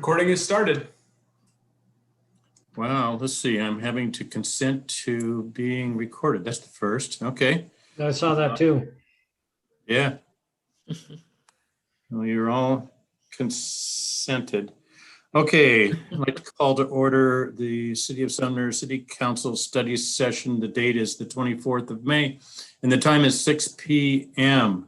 Recording is started. Wow, let's see. I'm having to consent to being recorded. That's the first. Okay. I saw that too. Yeah. Well, you're all consented. Okay. I'd like to call to order the City of Sumner City Council study session. The date is the 24th of May and the time is 6 p.m.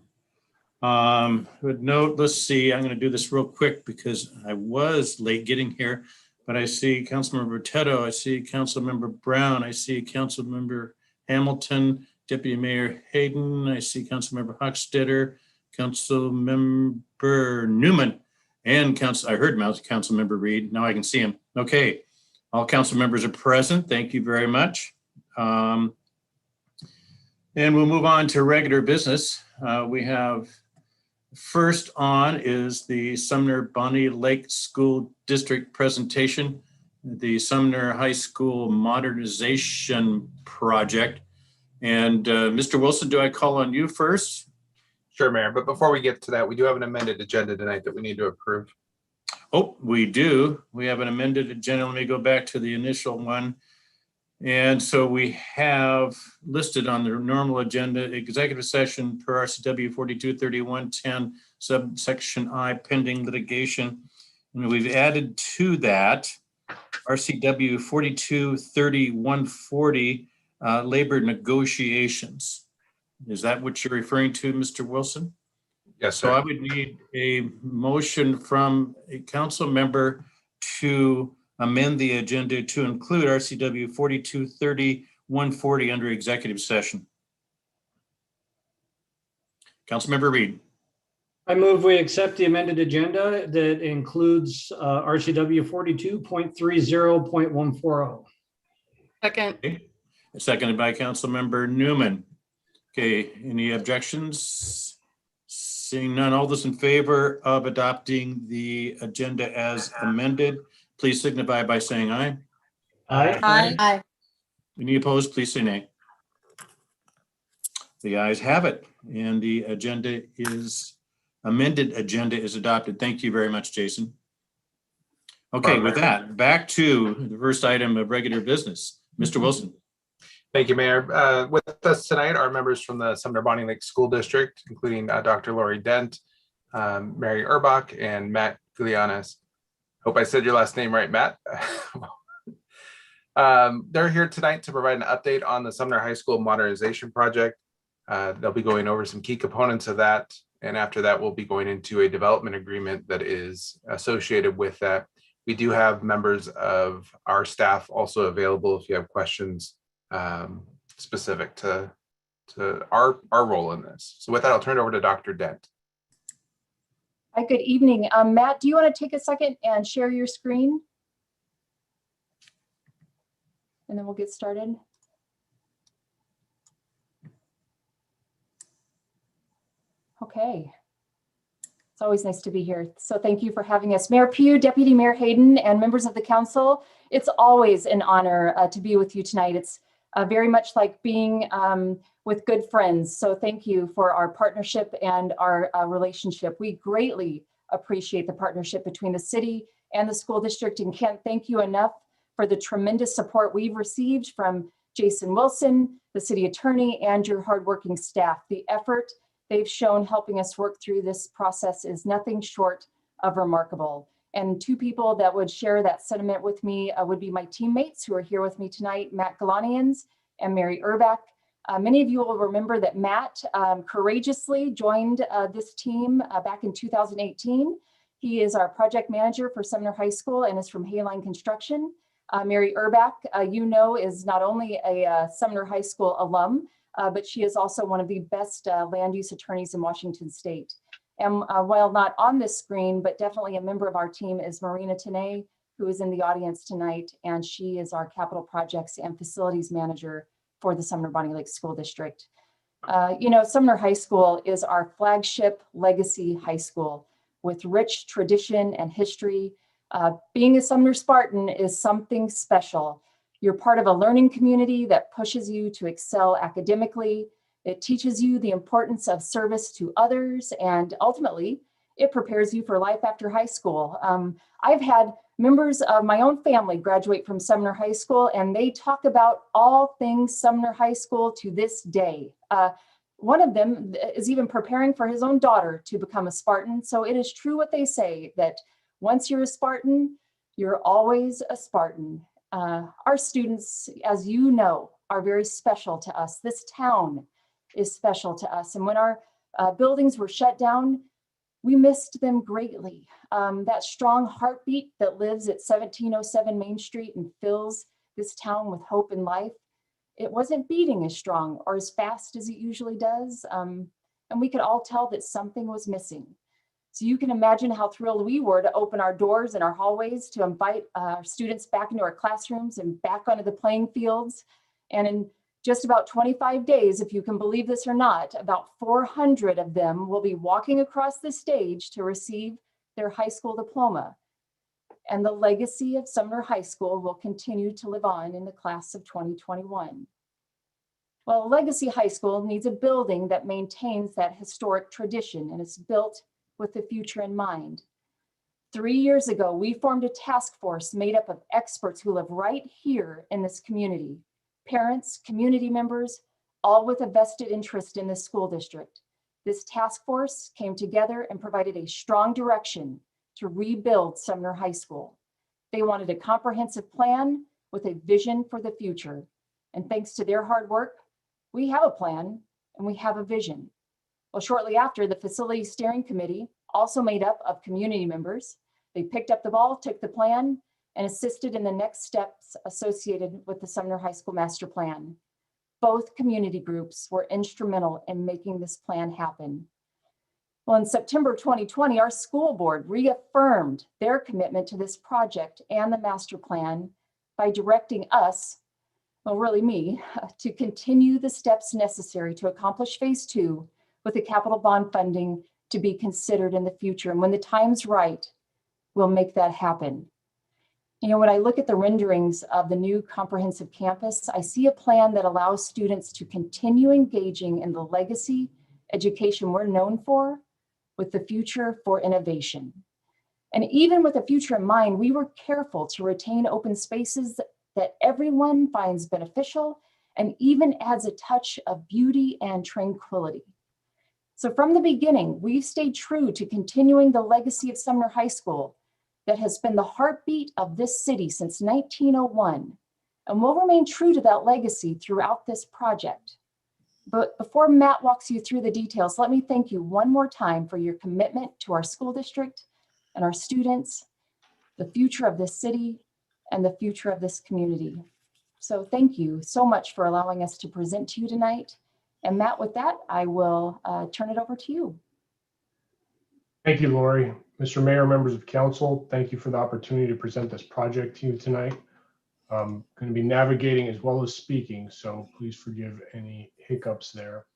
Would note, let's see, I'm going to do this real quick because I was late getting here, but I see Councilmember Tetto, I see Councilmember Brown, I see Councilmember Hamilton, Deputy Mayor Hayden, I see Councilmember Hochstetter, Councilmember Newman, and I heard Councilmember Reed. Now I can see him. Okay, all council members are present. Thank you very much. And we'll move on to regular business. We have first on is the Sumner Bonnie Lake School District presentation, the Sumner High School Modernization Project. And Mr. Wilson, do I call on you first? Sure, Mayor. But before we get to that, we do have an amended agenda tonight that we need to approve. Oh, we do. We have an amended agenda. Let me go back to the initial one. And so we have listed on the normal agenda, executive session per RCW 423110, subsection I, pending litigation. And we've added to that RCW 423140, labor negotiations. Is that what you're referring to, Mr. Wilson? Yes, So sir. I would need a motion from a council member to amend the agenda to include RCW 4230-140 under executive session. Councilmember Reed. I move we accept the amended agenda that includes RCW 42.30.140. Second. Okay. Seconded by Councilmember Newman. Okay, any objections? Seeing none, all those in favor of adopting the agenda as amended, please signify by saying aye. Aye. Aye. Any opposed, please say nay. The ayes have it, and the amended agenda is adopted. Thank you very much, Jason. Okay, with that, back to the first item of regular business. Mr. Wilson. Thank you, Mayor. With us tonight are members from the Sumner Bonnie Lake School District, including Dr. Lori Dent, Mary Urbach, and Matt Gulianis. Hope I said your last name right, Matt. They're here tonight to provide an update on the Sumner High School Modernization Project. They'll be going over some key components of that. And after that, we'll be going into a development agreement that is associated with that. We do have members of our staff also available if you have questions specific to our role in this. So with that, I'll turn it over to Dr. Dent. Hi, good evening. Matt, do you want to take a second and share your screen? And then we'll get started. Okay. It's always nice to be here. So thank you for having us. Mayor Pugh, Deputy Mayor Hayden, and members of the council. It's always an honor to be with you tonight. It's very much like being with good friends. So thank you for our partnership and our relationship. We greatly appreciate the partnership between the city and the school district, and can't thank you enough for the tremendous support we've received from Jason Wilson, the city attorney, and your hardworking staff. The effort they've shown helping us work through this process is nothing short of remarkable. And two people that would share that sentiment with me would be my teammates who are here with me tonight, Matt Galanians and Mary Urbach. Many of you will remember that Matt courageously joined this team back in 2018. He is our project manager for Sumner High School and is from Hayline Construction. Mary Urbach, you know, is not only a Sumner High School alum, but she is also one of the best land use attorneys in Washington State. And while not on this screen, but definitely a member of our team is Marina Tanay, who is in the audience tonight. And she is our capital projects and facilities manager for the Sumner Bonnie Lake School District. You know, Sumner High School is our flagship legacy high school with rich tradition and history. Being a Sumner Spartan is something special. You're part of a learning community that pushes you to excel academically. It teaches you the importance of service to others, and ultimately, It prepares you for life after high school. I've had members of my own family graduate from Sumner High School, and they talk about all things Sumner High School to this day. One of them is even preparing for his own daughter to become a Spartan. So it is true what they say, that once you're a Spartan, you're always a Spartan. Our students, as you know, are very special to us. This town is special to us. And when our buildings were shut down, we missed them greatly. That strong heartbeat that lives at 1707 Main Street and fills this town with hope and life, it wasn't beating as strong or as fast as it usually does. And we could all tell that something was missing. So you can imagine how thrilled we were to open our doors and our hallways to invite our students back into our classrooms and back onto the playing fields. And in just about 25 days, if you can believe this or not, about 400 of them will be walking across the stage to receive their high school diploma. And the legacy of Sumner High School will continue to live on in the class of 2021. Well, a legacy high school needs a building that maintains that historic tradition, and it's built with the future in mind. 3 years ago, we formed a task force made up of experts who live right here in this community. Parents, community members, all with a vested interest in the school district. This task force came together and provided a strong direction to rebuild Sumner High School. They wanted a comprehensive plan with a vision for the future. And thanks to their hard work, we have a plan and we have a vision. Well, shortly after, the Facility Steering Committee, also made up of community members, they picked up the ball, took the plan, and assisted in the next steps associated with the Sumner High School Master Plan. Both community groups were instrumental in making this plan happen. Well, in September 2020, our school board reaffirmed their commitment to this project and the master plan by directing us, well, really me, to continue the steps necessary to accomplish phase 2 with the capital bond funding to be considered in the future. And when the time's right, we'll make that happen. You know, when I look at the renderings of the new comprehensive campus, I see a plan that allows students to continue engaging in the legacy education we're known for, with the future for innovation. And even with the future in mind, we were careful to retain open spaces that everyone finds beneficial and even adds a touch of beauty and tranquility. So from the beginning, we've stayed true to continuing the legacy of Sumner High School that has been the heartbeat of this city since 1901, and will remain true to that legacy throughout this project. But before Matt walks you through the details, let me thank you one more time for your commitment to our school district and our students, the future of this city, and the future of this community. So thank you so much for allowing us to present to you tonight. And Matt, with that, I will turn it over to you. Thank you, Lori. Mr. Mayor, members of council, thank you for the opportunity to present this project to you tonight. I'm going to be navigating as well as speaking, so please forgive any hiccups there.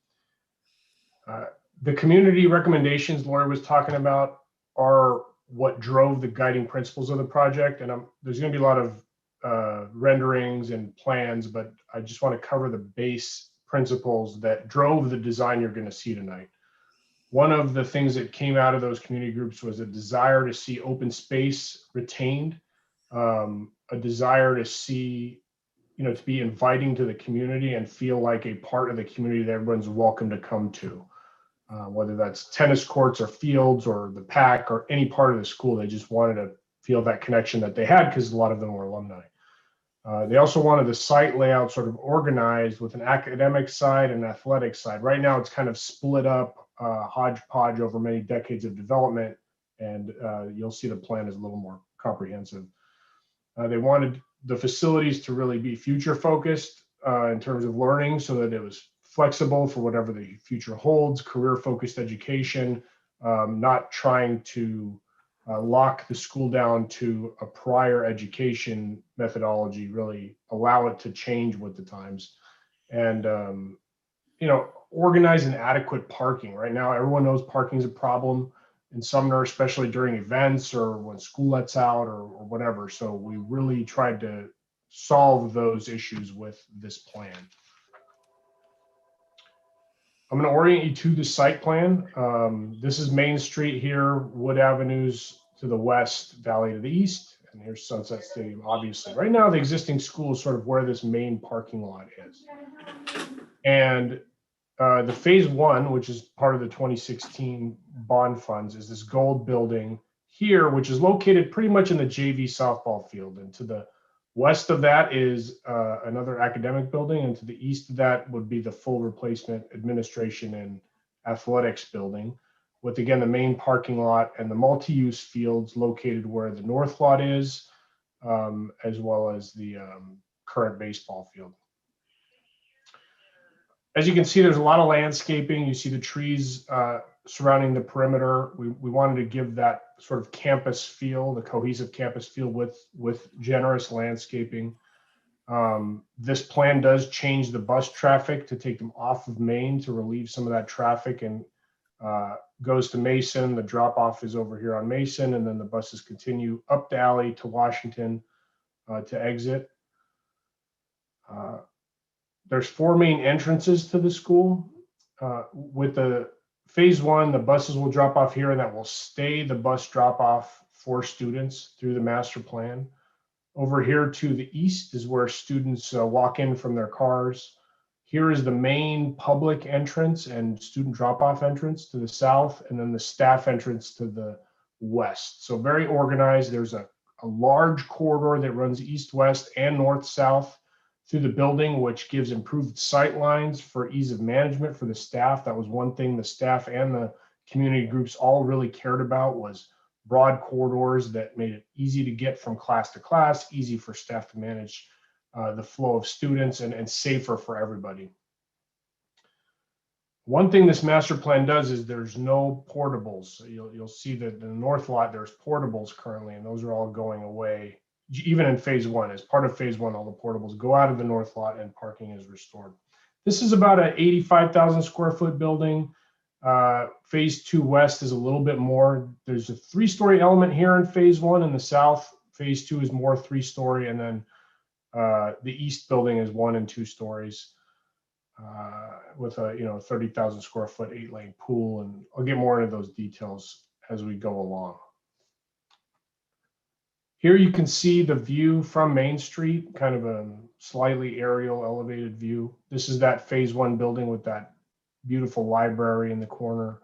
The community recommendations Lori was talking about are what drove the guiding principles of the project, and there's going to be a lot of renderings and plans, but I just want to cover the base principles that drove the design you're going to see tonight. One of the things that came out of those community groups was a desire to see open space retained, a desire to see, to be inviting to the community and feel like a part of the community that everyone's welcome to come to, whether that's tennis courts or fields or the PAC or any part of the school. They just wanted to feel that connection that they had because a lot of them were alumni. They also wanted the site layout sort of organized with an academic side and athletic side. Right now, it's kind of split up, hodgepodge over many decades of development, and you'll see the plan is a little more comprehensive. They wanted the facilities to really be future focused in terms of learning, so that it was flexible for whatever the future holds, career focused education, not trying to lock the school down to a prior education methodology, really allow it to change with the times. And organize and adequate parking. Right now, everyone knows parking is a problem in Sumner, especially during events or when school lets out or whatever. So we really tried to solve those issues with this plan. I'm going to orient you to the site plan. This is Main Street here, Wood Avenues to the west, Valley to the east, and here's Sunset Stadium, obviously. Right now, the existing school is sort of where this main parking lot is. And the phase one, which is part of the 2016 bond funds, is this gold building here, which is located pretty much in the JV softball field. And to the west of that is another academic building, and to the east of that would be the full replacement administration and athletics building, with again the main parking lot and the multi-use fields located where the north lot is, as well as the current baseball field. As you can see, there's a lot of landscaping. You see the trees surrounding the perimeter. We wanted to give that sort of campus feel, the cohesive campus feel with generous landscaping. This plan does change the bus traffic to take them off of Main to relieve some of that traffic, and goes to Mason. The drop off is over here on Mason, and then the buses continue up the alley to Washington to exit. There's 4 main entrances to the school. With the phase one, the buses will drop off here, and that will stay the bus drop off for students through the master plan. Over here to the east is where students walk in from their cars. Here is the main public entrance and student drop off entrance to the south, and then the staff entrance to the west. So very organized. There's a large corridor that runs east-west and north-south through the building, which gives improved sight lines for ease of management for the staff. That was one thing the staff and the community groups all really cared about, was broad corridors that made it easy to get from class to class, easy for staff to manage the flow of students, and safer for everybody. One thing this master plan does is there's no portables. You'll see that in the north lot, there's portables currently, and those are all going away. Even in phase one, as part of phase one, all the portables go out of the north lot and parking is restored. This is about an 85,000 square foot building. Phase two west is a little bit more. There's a 3-story element here in phase one in the south. Phase two is more 3-story, and then the east building is 1 and 2 stories with a 30,000 square foot 8-lane pool. And I'll get more into those details as we go along. Here you can see the view from Main Street, kind of a slightly aerial elevated view. This is that phase one building with that beautiful library in the corner.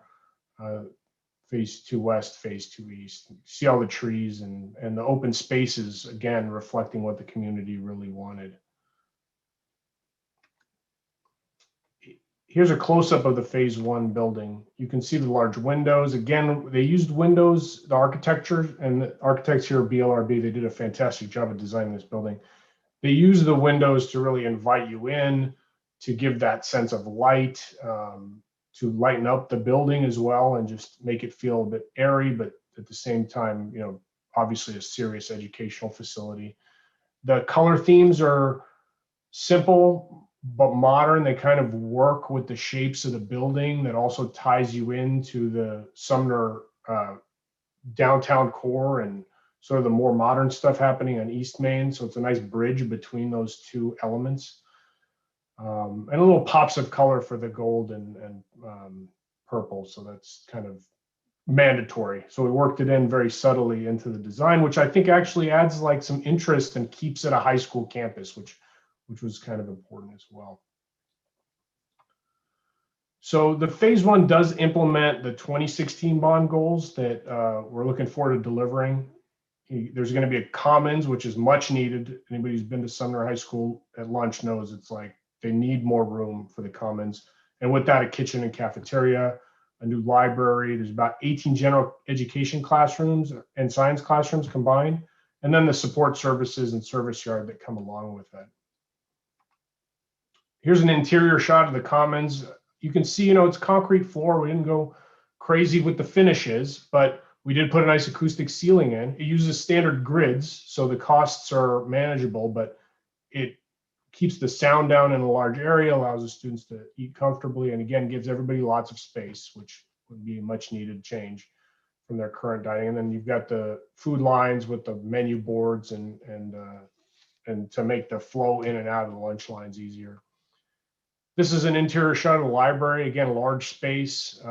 Phase two west, phase two east. See all the trees and the open spaces, again, reflecting what the community really wanted. Here's a close-up of the phase one building. You can see the large windows. Again, they used windows, the architecture, and the architects here at BLRB, they did a fantastic job of designing this building. They use the windows to really invite you in, to give that sense of light, to lighten up the building as well, and just make it feel a bit airy, but at the same time, obviously a serious educational facility. The color themes are simple but modern. They kind of work with the shapes of the building. That also ties you into the Sumner downtown core and sort of the more modern stuff happening on East Main. So it's a nice bridge between those two elements. And a little pops of color for the gold and purple. So that's kind of mandatory. So we worked it in very subtly into the design, which I think actually adds like some interest and keeps it a high school campus, which was kind of important as well. So the phase one does implement the 2016 bond goals that we're looking forward to delivering. There's going to be a commons, which is much needed. Anybody who's been to Sumner High School at lunch knows it's like they need more room for the commons. And with that, a kitchen and cafeteria, a new library. There's about 18 general education classrooms and science classrooms combined, and then the support services and service yard that come along with that. Here's an interior shot of the commons. You can see, it's concrete floor. We didn't go crazy with the finishes, but we did put a nice acoustic ceiling in. It uses standard grids, so the costs are manageable, but it keeps the sound down in a large area, allows the students to eat comfortably, and again, gives everybody lots of space, which would be a much needed change from their current dining. And then you've got the food lines with the menu boards and to make the flow in and out of the lunch lines easier. This is an interior shot of the library. Again, large space,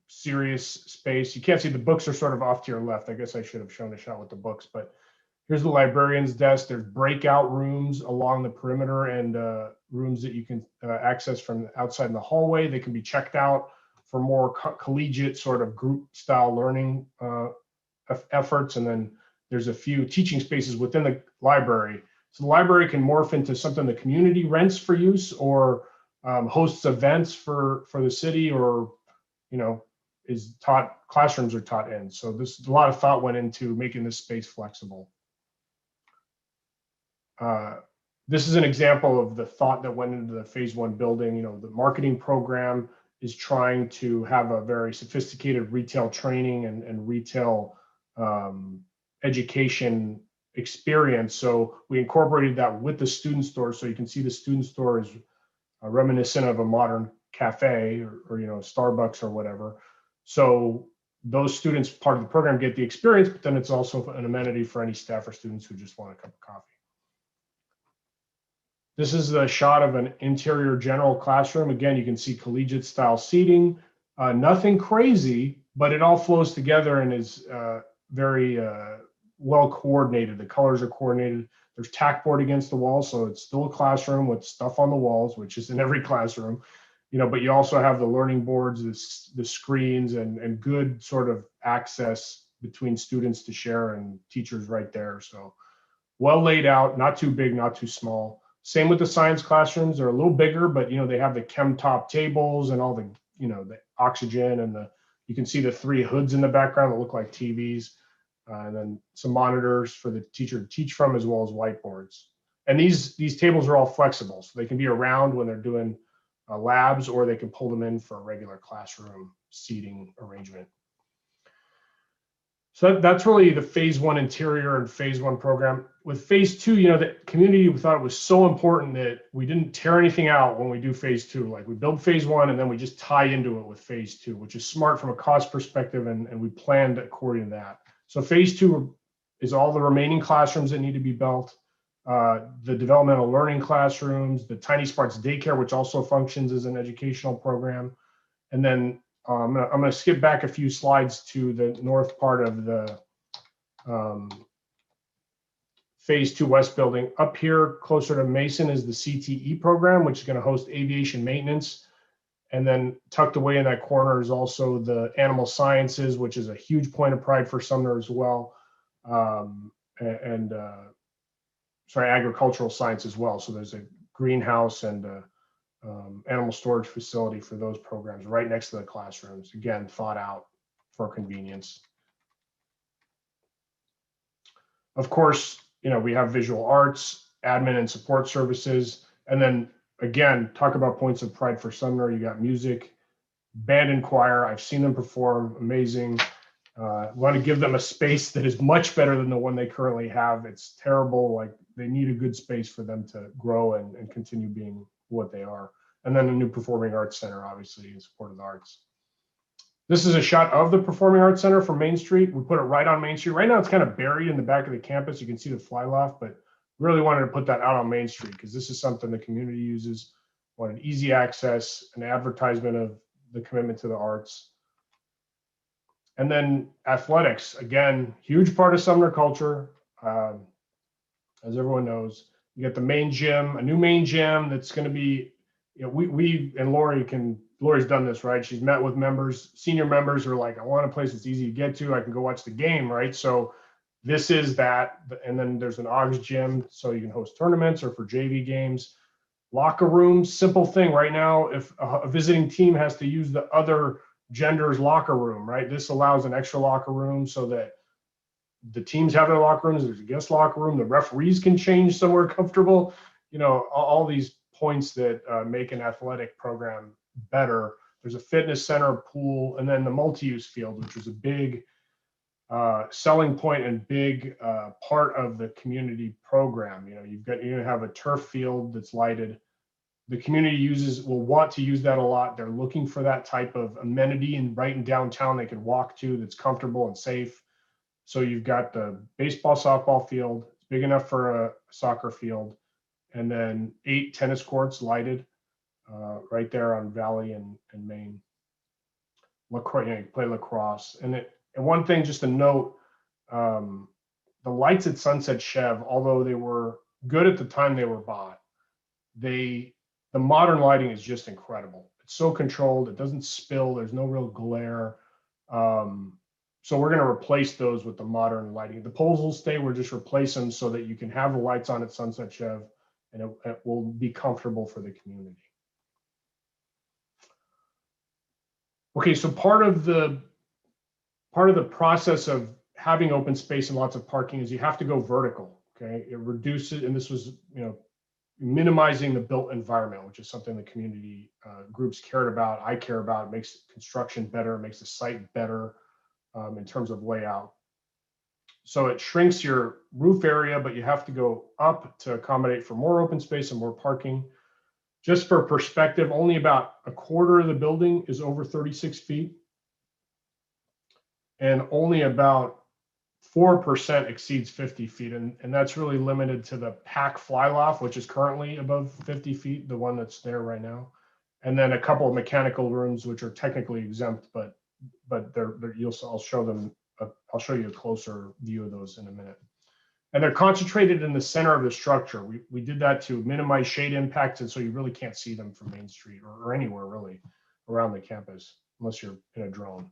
serious space. You can't see the books are sort of off to your left. I guess I should have shown a shot with the books, but here's the librarian's desk. There's breakout rooms along the perimeter and rooms that you can access from outside in the hallway. They can be checked out for more collegiate sort of group style learning efforts. And then there's a few teaching spaces within the library. So the library can morph into something the community rents for use, or hosts events for the city, or, is taught, classrooms are taught in. So a lot of thought went into making this space flexible. This is an example of the thought that went into the phase 1 building. The marketing program is trying to have a very sophisticated retail training and retail education experience. So we incorporated that with the student store. So you can see the student store is reminiscent of a modern cafe or Starbucks or whatever. So those students, part of the program, get the experience, but then it's also an amenity for any staff or students who just want a cup of coffee. This is the shot of an interior general classroom. Again, you can see collegiate style seating, nothing crazy, but it all flows together and is very well coordinated. The colors are coordinated. There's tackboard against the wall, so it's still a classroom with stuff on the walls, which is in every classroom, but you also have the learning boards, the screens, and good sort of access between students to share and teachers right there. So well laid out, not too big, not too small. Same with the science classrooms. They're a little bigger, but they have the chem top tables and all the the oxygen, and you can see the 3 hoods in the background that look like TVs, and then some monitors for the teacher to teach from, as well as whiteboards. And these tables are all flexible, so they can be around when they're doing labs, or they can pull them in for a regular classroom seating arrangement. So that's really the phase 1 interior and phase 1 program. With phase 2, the community, we thought it was so important that we didn't tear anything out when we do phase 2. Like, we build phase 1 and then we just tie into it with phase 2, which is smart from a cost perspective, and we planned according to that. So phase 2 is all the remaining classrooms that need to be built, the developmental learning classrooms, the Tiny Sparks daycare, which also functions as an educational program. And then I'm going to skip back a few slides to the north part of the phase 2 west building. Up here, closer to Mason, is the CTE program, which is going to host aviation maintenance. And then tucked away in that corner is also the animal sciences, which is a huge point of pride for Sumner as well. Agricultural science as well. So there's a greenhouse and animal storage facility for those programs right next to the classrooms. Again, thought out for convenience. Of course, we have visual arts, admin and support services, and then again, talk about points of pride for Sumner. You got music, band and choir. I've seen them perform, amazing. Want to give them a space that is much better than the one they currently have. It's terrible. Like, they need a good space for them to grow and continue being what they are. And then a new performing arts center, obviously, in support of the arts. This is a shot of the Performing Arts Center from Main Street. We put it right on Main Street. Right now, it's kind of buried in the back of the campus. You can see the fly loft, but really wanted to put that out on Main Street because this is something the community uses. Wanted easy access, an advertisement of the commitment to the arts. And then athletics, again, huge part of Sumner culture. As everyone knows, you get the main gym, a new main gym that's going to be, we and Lori's done this, right? She's met with members, senior members who are like, I want a place that's easy to get to. I can go watch the game, right? So this is that. And then there's an AUGS gym, so you can host tournaments or for JV games. Locker rooms, simple thing. Right now, if a visiting team has to use the other gender's locker room, right? This allows an extra locker room so that the teams have their locker rooms. There's a guest locker room. The referees can change somewhere comfortable. All these points that make an athletic program better. There's a fitness center, pool, and then the multi-use field, which is a big selling point and big part of the community program. You're going to have a turf field that's lighted. The community will want to use that a lot. They're looking for that type of amenity and right in downtown they can walk to that's comfortable and safe. So you've got the baseball, softball field. It's big enough for a soccer field. And then 8 tennis courts lighted. right there on Valley and Main. Lacrosse, you can play lacrosse. And one thing just to note, the lights at Sunset Chev, although they were good at the time they were bought, the modern lighting is just incredible. It's so controlled, it doesn't spill, there's no real glare. So we're going to replace those with the modern lighting. The poles will stay, we'll just replace them so that you can have the lights on at Sunset Chev, and it will be comfortable for the community. Okay, so part of the process of having open space and lots of parking is you have to go vertical. Okay, it reduces, and this was, minimizing the built environment, which is something the community groups cared about. I care about. It makes construction better, it makes the site better in terms of layout. So it shrinks your roof area, but you have to go up to accommodate for more open space and more parking. Just for perspective, only about a quarter of the building is over 36 feet. And only about 4% exceeds 50 feet. And that's really limited to the PAC Fly Loft, which is currently above 50 feet, the one that's there right now. And then a couple of mechanical rooms, which are technically exempt, but I'll show them. I'll show you a closer view of those in a minute. And they're concentrated in the center of the structure. We did that to minimize shade impacts, and so you really can't see them from Main Street or anywhere really around the campus, unless you're in a drone.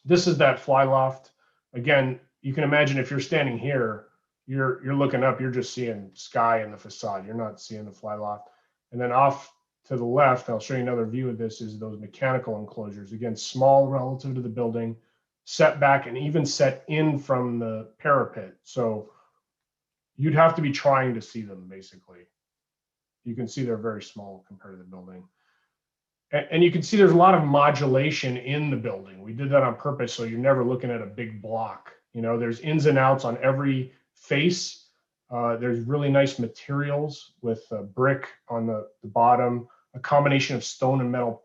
This is that fly loft. Again, you can imagine if you're standing here, you're looking up, you're just seeing sky in the facade. You're not seeing the fly loft. And then off to the left, I'll show you another view of this, is those mechanical enclosures. Again, small relative to the building, set back and even set in from the parapet. So you'd have to be trying to see them, basically. You can see they're very small compared to the building. And you can see there's a lot of modulation in the building. We did that on purpose, so you're never looking at a big block. There's ins and outs on every face. There's really nice materials with brick on the bottom, a combination of stone and metal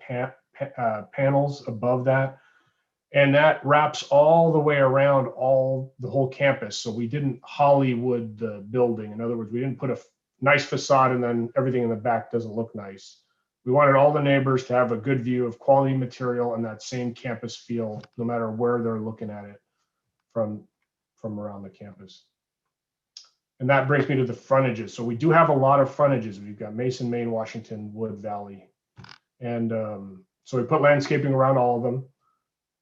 panels above that. And that wraps all the way around the whole campus. So we didn't Hollywood the building. In other words, we didn't put a nice facade and then everything in the back doesn't look nice. We wanted all the neighbors to have a good view of quality material and that same campus feel, no matter where they're looking at it from around the campus. And that brings me to the frontages. So we do have a lot of frontages. We've got Mason, Maine, Washington, Wood Valley. And so we put landscaping around all of them.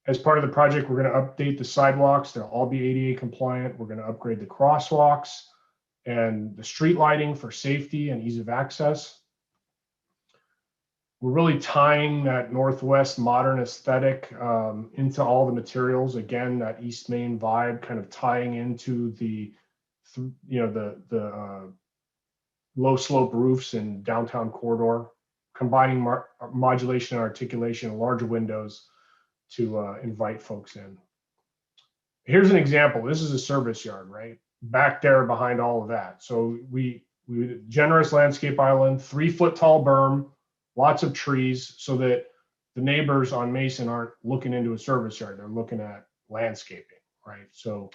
As part of the project, we're going to update the sidewalks. They'll all be ADA compliant. We're going to upgrade the crosswalks and the street lighting for safety and ease of access. We're really tying that Northwest modern aesthetic into all the materials. Again, that East Main vibe, kind of tying into the low slope roofs and downtown corridor, combining modulation and articulation, large windows to invite folks in. Here's an example. This is a service yard, right? Back there behind all of that. So we generous landscape island, 3-foot tall berm, lots of trees, so that the neighbors on Mason aren't looking into a service yard. They're looking at landscaping, right? So,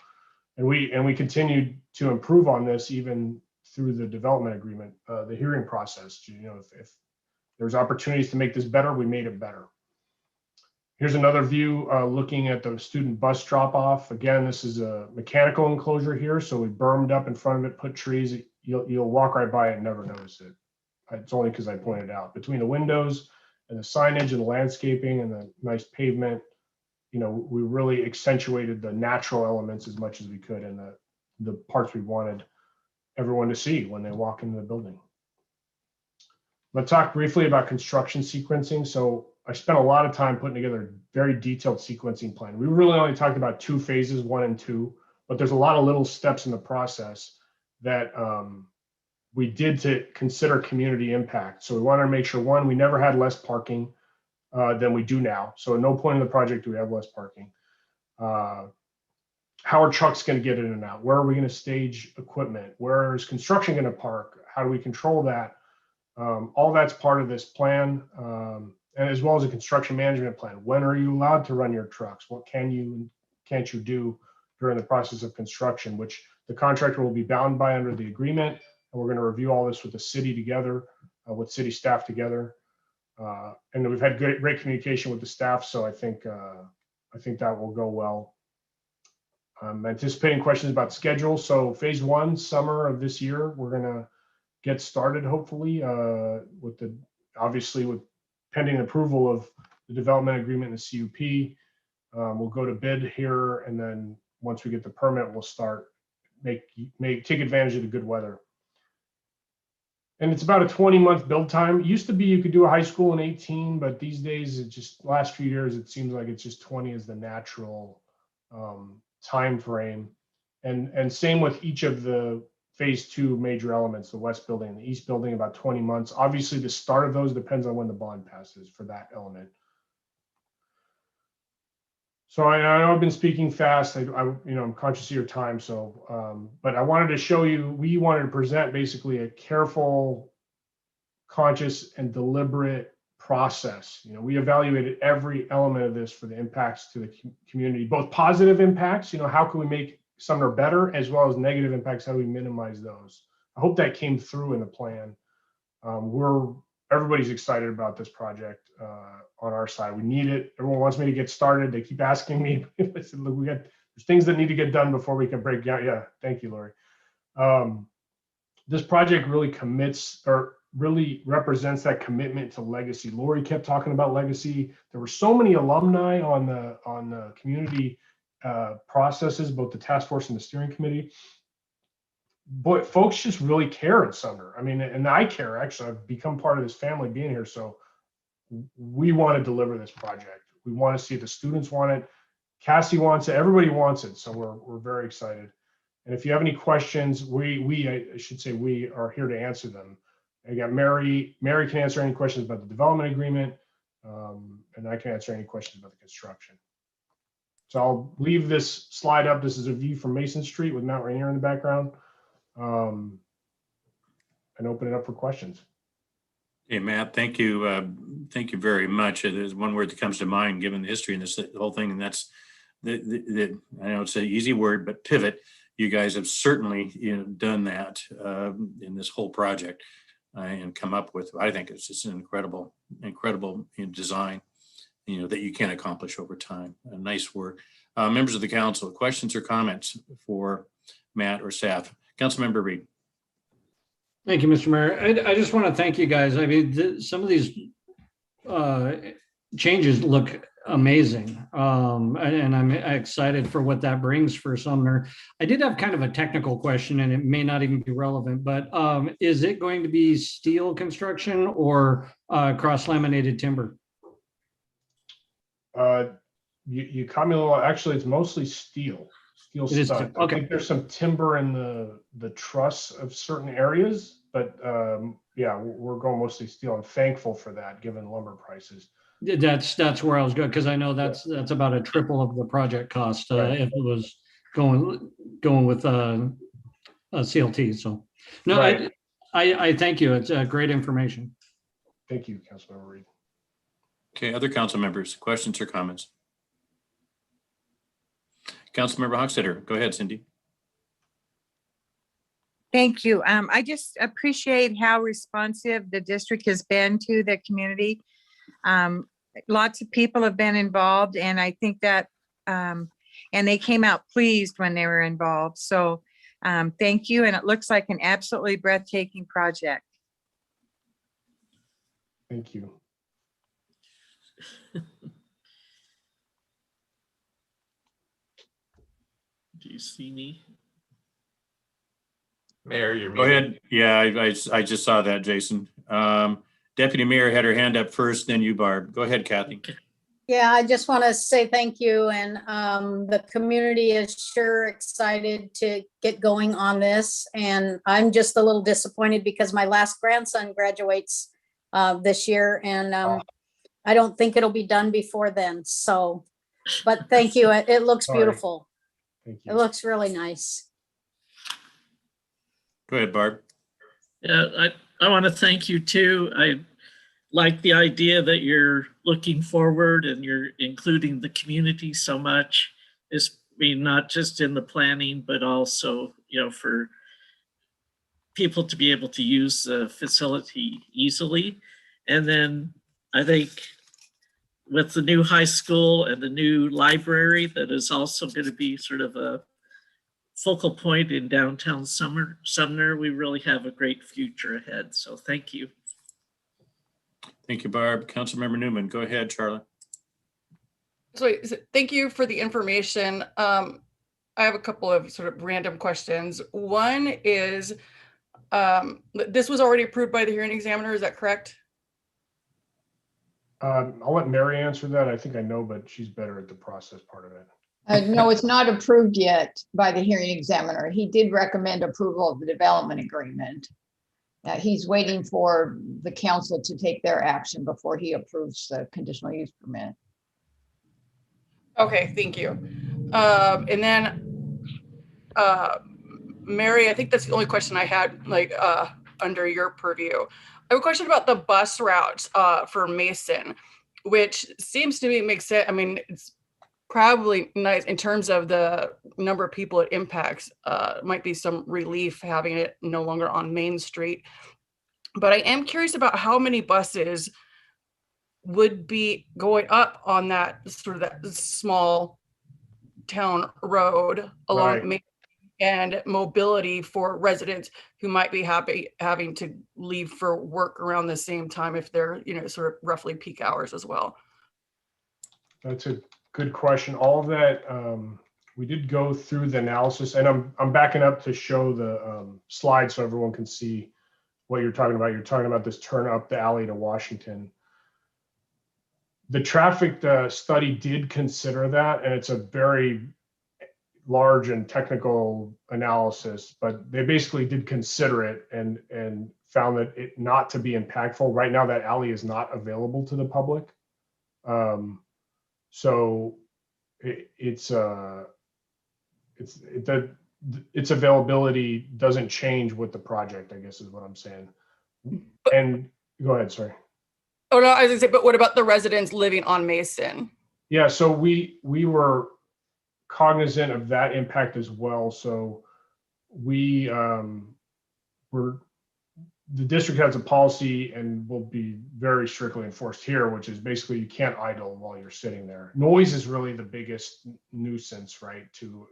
and we continued to improve on this even through the development agreement, the hearing process. If there's opportunities to make this better, we made it better. Here's another view looking at the student bus drop off. Again, this is a mechanical enclosure here. So we bermed up in front of it, put trees. You'll walk right by it and never notice it. It's only because I pointed out. Between the windows and the signage and the landscaping and the nice pavement, we really accentuated the natural elements as much as we could, and the parts we wanted everyone to see when they walk into the building. Let's talk briefly about construction sequencing. So I spent a lot of time putting together a very detailed sequencing plan. We really only talked about 2 phases, 1 and 2, but there's a lot of little steps in the process that we did to consider community impact. So we wanted to make sure, one, we never had less parking than we do now. So at no point in the project do we have less parking. How are trucks going to get in and out? Where are we going to stage equipment? Where is construction going to park? How do we control that? All that's part of this plan, and as well as a construction management plan. When are you allowed to run your trucks? What can you and can't you do during the process of construction, which the contractor will be bound by under the agreement. And we're going to review all this with the city together with city staff together. And we've had great communication with the staff, so I think that will go well. I'm anticipating questions about schedule. So phase 1, summer of this year, we're gonna get started hopefully obviously with pending approval of the development agreement and the CUP. We'll go to bid here, and then once we get the permit, we'll start take advantage of the good weather. And it's about a 20-month build time. It used to be you could do a high school in 18, but these days, last few years, it seems like it's just 20 is the natural time frame. And same with each of the phase 2 major elements, the west building and the east building, about 20 months. Obviously, the start of those depends on when the bond passes for that element. So I know I've been speaking fast. I'm conscious of your time. So, but I wanted to show you, we wanted to present basically a careful, conscious, and deliberate process. We evaluated every element of this for the impacts to the community, both positive impacts, how can we make Sumner better, as well as negative impacts, how do we minimize those? I hope that came through in the plan. Everybody's excited about this project on our side. We need it. Everyone wants me to get started. They keep asking me. I said, look, there's things that need to get done before we can break down. Yeah, thank you, Lori. This project really really represents that commitment to legacy. Lori kept talking about legacy. There were so many alumni on the community processes, both the task force and the steering committee. But folks just really care in Sumner. I mean, and I care, actually. I've become part of this family being here. So we want to deliver this project. We want to see it. The students want it. Cassie wants it. Everybody wants it. So we're very excited. And if you have any questions, I should say we are here to answer them. I got Mary. Mary can answer any questions about the development agreement, and I can answer any questions about the construction. So I'll leave this slide up. This is a view from Mason Street with Mount Rainier in the background. And open it up for questions. Hey, Matt, thank you. Thank you very much. There's one word that comes to mind, given the history and the whole thing, and that's the I know it's an easy word, but pivot. You guys have certainly done that in this whole project and come up with, I think it's just an incredible design, that you can accomplish over time. Nice work. Members of the council, questions or comments for Matt or staff? Councilmember Reed. Thank you, Mr. Mayor. I just want to thank you guys. I mean, some of these changes look amazing. And I'm excited for what that brings for Sumner. I did have kind of a technical question, and it may not even be relevant, but is it going to be steel construction or cross-laminated timber? You caught me a little, actually, it's mostly steel stud. Okay. I think there's some timber in the truss of certain areas, but yeah, we're going mostly steel. I'm thankful for that, given lumber prices. That's where I was going, because I know that's about a triple of the project cost Right. if it was going with a CLT. So no, Right. I thank you. It's great information. Thank you, Councilmember Reed. Okay, other council members, questions or comments? Councilmember Hochstetter, go ahead, Cindy. Thank you. I just appreciate how responsive the district has been to the community. Lots of people have been involved, and I think that, and they came out pleased when they were involved. So thank you. And it looks like an absolutely breathtaking project. Thank you. Do you see me? Mayor, you're Go muted. ahead. Yeah, I just saw that, Jason. Deputy Mayor had her hand up first, then you, Barb. Go ahead, Kathy. Yeah, I just want to say thank you. And the community is sure excited to get going on this. And I'm just a little disappointed because my last grandson graduates this year, and I don't think it'll be done before then. So, but thank you. It looks Sorry. beautiful. Thank you. It looks really nice. Go ahead, Barb. Yeah, I want to thank you too. I like the idea that you're looking forward and you're including the community so much. It's not just in the planning, but also, for people to be able to use the facility easily. And then I think with the new high school and the new library, that is also going to be sort of a focal point in downtown Sumner, we really have a great future ahead. So thank you. Thank you, Barb. Councilmember Newman, go ahead, Charlotte. So thank you for the information. I have a couple of sort of random questions. One is, this was already approved by the hearing examiner, is that correct? I'll let Mary answer that. I think I know, but she's better at the process part of it. No, it's not approved yet by the hearing examiner. He did recommend approval of the development agreement. He's waiting for the council to take their action before he approves the conditional use permit. Okay, thank you. And then, Mary, I think that's the only question I had, like, under your purview. I have a question about the bus routes for Mason, which seems to me makes sense. I mean, it's probably nice in terms of the number of people it impacts. Might be some relief having it no longer on Main Street. But I am curious about how many buses would be going up on that sort of that small town road along Right. Main, and mobility for residents who might be having to leave for work around the same time if they're, you know, sort of roughly peak hours as well. That's a good question. All of that, we did go through the analysis, and I'm backing up to show the slide so everyone can see what you're talking about. You're talking about this turn up the alley to Washington. The traffic study did consider that, and it's a very large and technical analysis, but they basically did consider it and found that it not to be impactful. Right now, that alley is not available to the public. So its availability doesn't change with the project, I guess is what I'm saying. And go ahead, sorry. Oh no, I was gonna say, but what about the residents living on Mason? Yeah, so we were cognizant of that impact as well. So we the district has a policy and will be very strictly enforced here, which is basically you can't idle while you're sitting there. Noise is really the biggest nuisance, right, to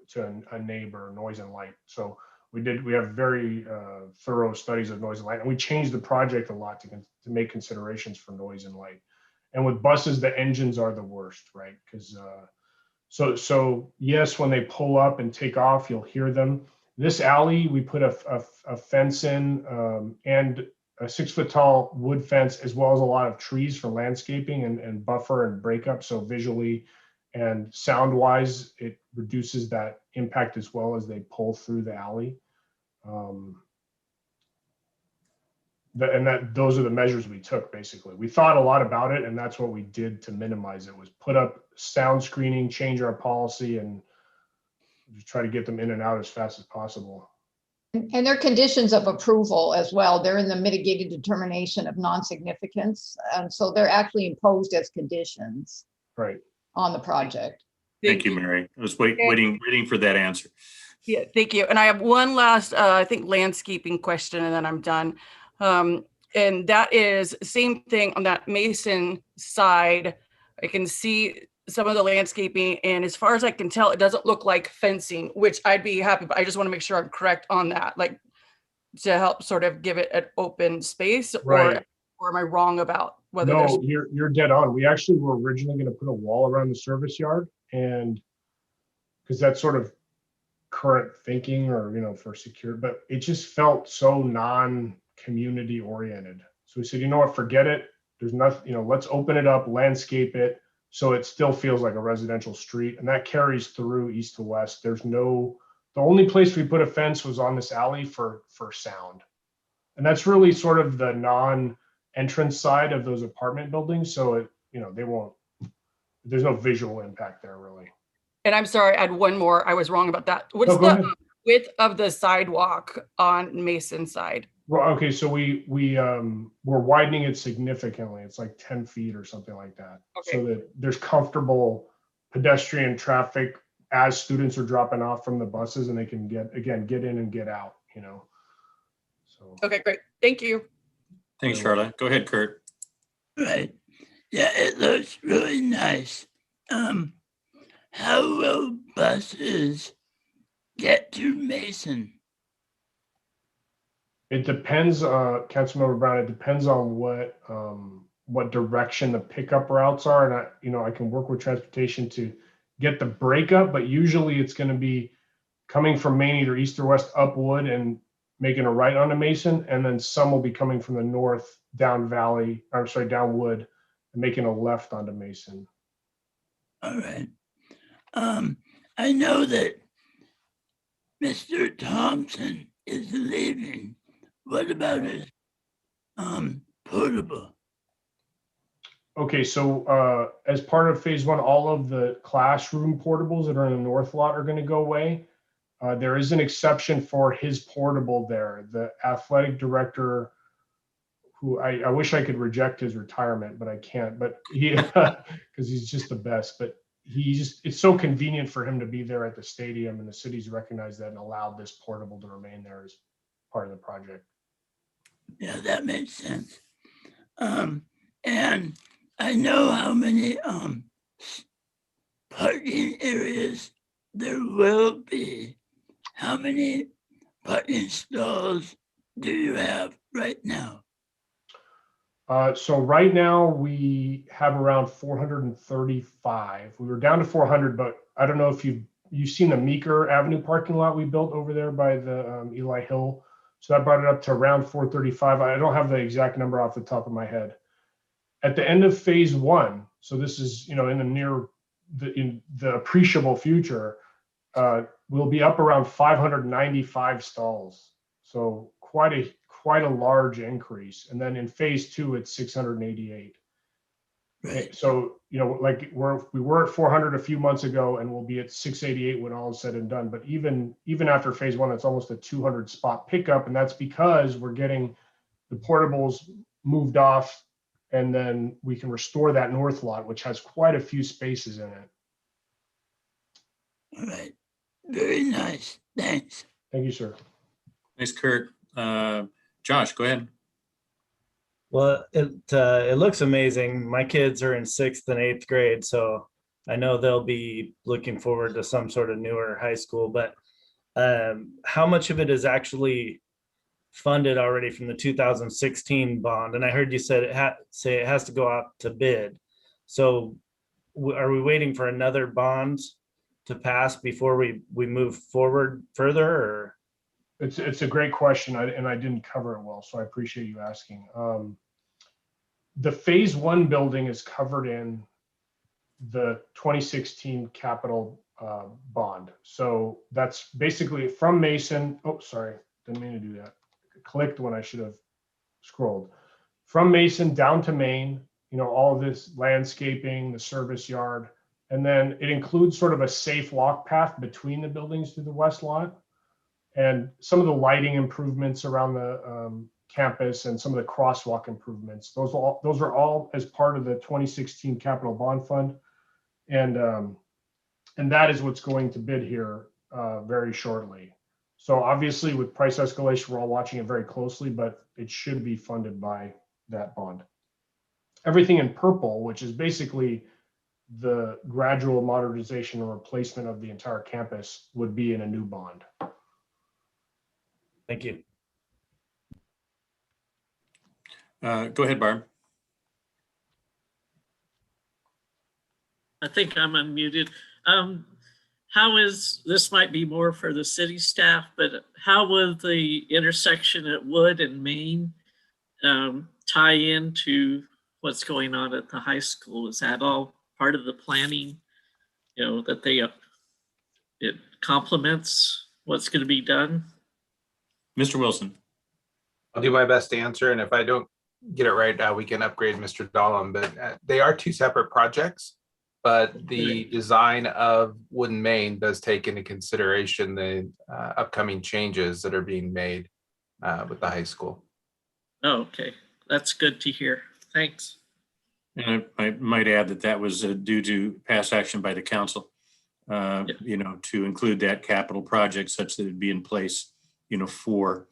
a neighbor, noise and light. So we have very thorough studies of noise and light, and we changed the project a lot to make considerations for noise and light. And with buses, the engines are the worst, right? Because so yes, when they pull up and take off, you'll hear them. This alley, we put a fence in and a 6 foot tall wood fence, as well as a lot of trees for landscaping and buffer and breakup. So visually and sound wise, it reduces that impact as well as they pull through the alley. Those are the measures we took. Basically, we thought a lot about it, and that's what we did to minimize it. Was put up sound screening, change our policy, and just try to get them in and out as fast as possible. And they're conditions of approval as well. They're in the mitigated determination of non-significance. And so they're actually imposed as conditions Right. on the project. Thank you, Mary. I was waiting for that answer. Yeah, thank you. And I have one last, I think, landscaping question, and then I'm done. And that is same thing on that Mason side. I can see some of the landscaping, and as far as I can tell, it doesn't look like fencing, which I'd be happy, but I just want to make sure I'm correct on that, like to help sort of give it an open space. Right. Or am I wrong about whether No, you're dead on. We actually were originally going to put a wall around the service yard, and because that's sort of current thinking, or for secure, but it just felt so non-community oriented. So we said, you know what, forget it. There's nothing, let's open it up, landscape it, so it still feels like a residential street, and that carries through east to west. The only place we put a fence was on this alley for sound. And that's really sort of the non-entrance side of those apartment buildings. So there's no visual impact there really. And I'm sorry, I had one more. I was wrong about that. What's the width of the sidewalk on Mason side? Well, okay, so we're widening it significantly. It's like 10 feet or something like that. Okay. So that there's comfortable pedestrian traffic as students are dropping off from the buses, and they can get in and get out, So So Okay, great. Thank you. Thanks, Charlotte. Go ahead, Kurt. Right. Yeah, it looks really nice. How will buses get to Mason? it depends, Councilmember Brown, it depends on what direction the pickup routes are. And I can work with transportation to get the breakup, but usually it's going to be coming from Maine, either east or west up Wood and making a right onto Mason. And then some will be coming from the north down down Wood and making a left onto Mason. All right. I know that Mr. Thompson is leaving. What about his portable? Okay, so as part of phase one, all of the classroom portables that are in the north lot are going to go away. There is an exception for his portable there. The athletic director, who I wish I could reject his retirement, but I can't. But he, because he's just the best. But it's so convenient for him to be there at the stadium, and the city's recognized that and allowed this portable to remain there as part of the project. Yeah, that makes sense. And I know how many parking areas there will be. How many parking stalls do you have right now? So right now we have around 435. We were down to 400, but I don't know if you've seen the Meeker Avenue parking lot we built over there by the Eli Hill. So that brought it up to around 435. I don't have the exact number off the top of my head. At the end of phase one, so this is in the appreciable future, we'll be up around 595 stalls. So quite a large increase. And then in phase two, it's 688. Right. So, like we were at 400 a few months ago, and we'll be at 688 when all is said and done. But even after phase one, it's almost a 200 spot pickup. And that's because we're getting the portables moved off, and then we can restore that north lot, which has quite a few spaces in it. All right. Very nice. Thanks. Thank you, sir. Thanks, Kurt. Josh, go ahead. Well, it looks amazing. My kids are in 6th and 8th grade, so I know they'll be looking forward to some sort of newer high school. But how much of it is actually funded already from the 2016 bond? And I heard you said it has to go out to bid. So are we waiting for another bond to pass before we move forward further? Or It's a great question, and I didn't cover it well, so I appreciate you asking. The phase one building is covered in the 2016 capital bond. So that's basically from Mason. Oh, sorry, didn't mean to do that. I clicked when I should have scrolled. From Mason down to Maine, all of this landscaping, the service yard, and then it includes sort of a safe walk path between the buildings to the west lot, and some of the lighting improvements around the campus and some of the crosswalk improvements. Those are all as part of the 2016 capital bond fund, and that is what's going to bid here very shortly. So obviously, with price escalation, we're all watching it very closely, but it should be funded by that bond. Everything in purple, which is basically the gradual modernization or replacement of the entire campus, would be in a new bond. thank you. Go ahead, Barb. I think I'm unmuted. This might be more for the city staff, but how will the intersection at Wood and Main tie into what's going on at the high school? Is that all part of the planning, that it complements what's going to be done? Mr. Wilson. I'll do my best to answer, and if I don't get it right, we can upgrade Mr. Dahlem. But they are two separate projects, but the design of Wood and Main does take into consideration the upcoming changes that are being made with the high school. Oh, okay. That's good to hear. Thanks. And I might add that was due to past action by the council, to include that capital project such that it'd be in place, for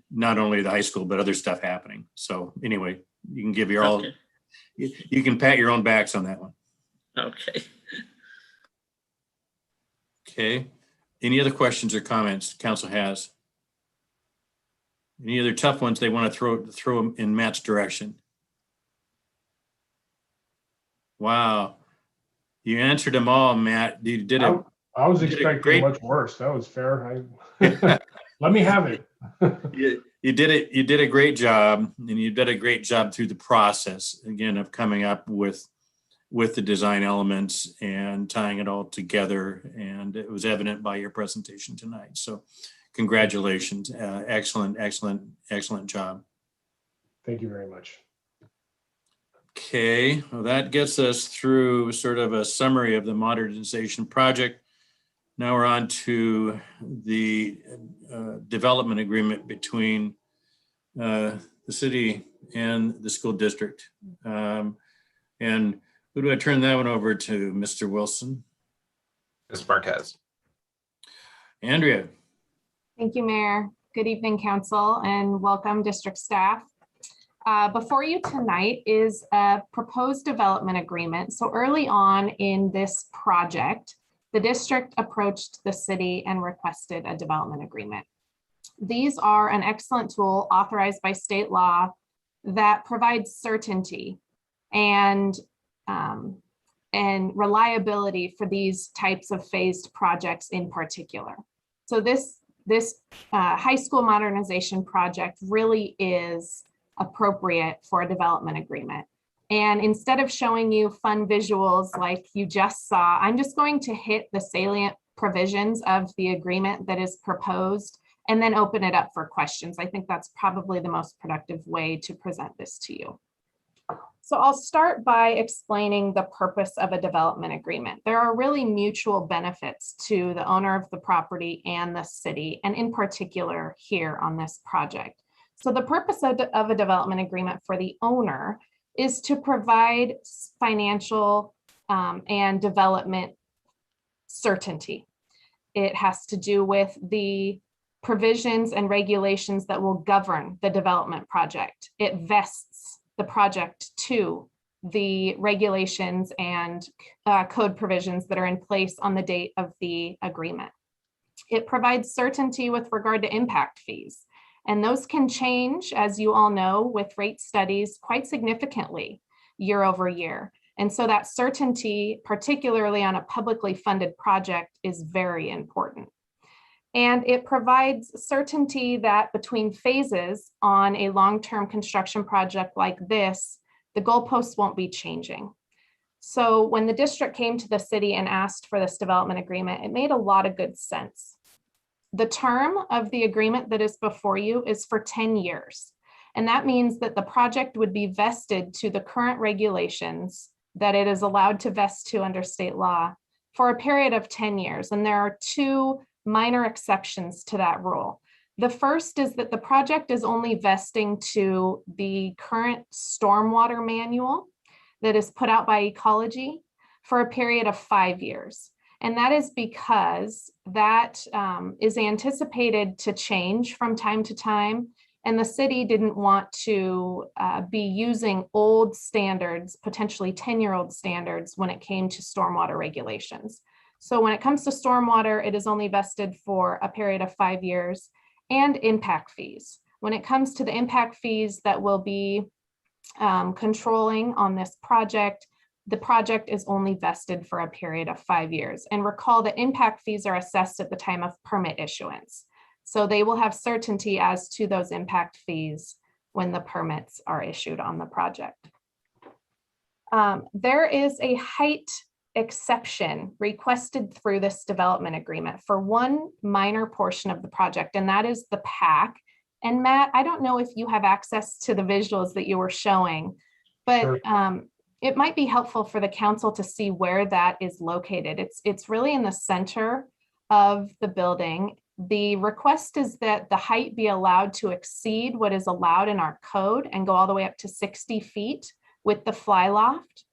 not only the high school, but other stuff happening. So anyway, you can give your all, Okay. you can pat your own backs on that one. Okay. Okay. Any other questions or comments council has? Any other tough ones they want to throw them in Matt's direction? Wow. You answered them all, Matt. You did it. I was you did a expecting great- much worse. That was fair. Let me have it. You did it. You did a great job, and you did a great job through the process, again, of coming up with the design elements and tying it all together. And it was evident by your presentation tonight. So congratulations. Excellent, excellent, excellent job. Thank you very much. Okay, well, that gets us through sort of a summary of the modernization project. Now we're on to the development agreement between the city and the school district. And who do I turn that one over to? Mr. Wilson? Ms. Marquez. Andrea? Thank you, Mayor. Good evening, Council, and welcome district staff. Before you tonight is a proposed development agreement. So early on in this project, the district approached the city and requested a development agreement. These are an excellent tool authorized by state law that provides certainty and reliability for these types of phased projects in particular. So this high school modernization project really is appropriate for a development agreement. And instead of showing you fun visuals like you just saw, I'm just going to hit the salient provisions of the agreement that is proposed and then open it up for questions. I think that's probably the most productive way to present this to you. So I'll start by explaining the purpose of a development agreement. There are really mutual benefits to the owner of the property and the city, and in particular here on this project. So the purpose of a development agreement for the owner is to provide financial and development certainty. It has to do with the provisions and regulations that will govern the development project. It vests the project to the regulations and code provisions that are in place on the date of the agreement. It provides certainty with regard to impact fees. And those can change, as you all know, with rate studies quite significantly year over year. And so that certainty, particularly on a publicly funded project, is very important. And it provides certainty that between phases on a long-term construction project like this, the goalposts won't be changing. So when the district came to the city and asked for this development agreement, it made a lot of good sense. The term of the agreement that is before you is for 10 years. And that means that the project would be vested to the current regulations that it is allowed to vest to under state law for a period of 10 years. And there are two minor exceptions to that rule. The first is that the project is only vesting to the current stormwater manual that is put out by Ecology for a period of 5 years. And that is because that is anticipated to change from time to time. And the city didn't want to be using old standards, potentially 10-year-old standards when it came to stormwater regulations. So when it comes to stormwater, it is only vested for a period of 5 years, and impact fees. When it comes to the impact fees that will be controlling on this project, the project is only vested for a period of 5 years. And recall that impact fees are assessed at the time of permit issuance. So they will have certainty as to those impact fees when the permits are issued on the project. There is a height exception requested through this development agreement for one minor portion of the project, and that is the PAC. And Matt, I don't know if you have access to the visuals that you were showing, but sure. It might be helpful for the council to see where that is located. It's really in the center of the building. The request is that the height be allowed to exceed what is allowed in our code and go all the way up to 60 feet with the fly loft.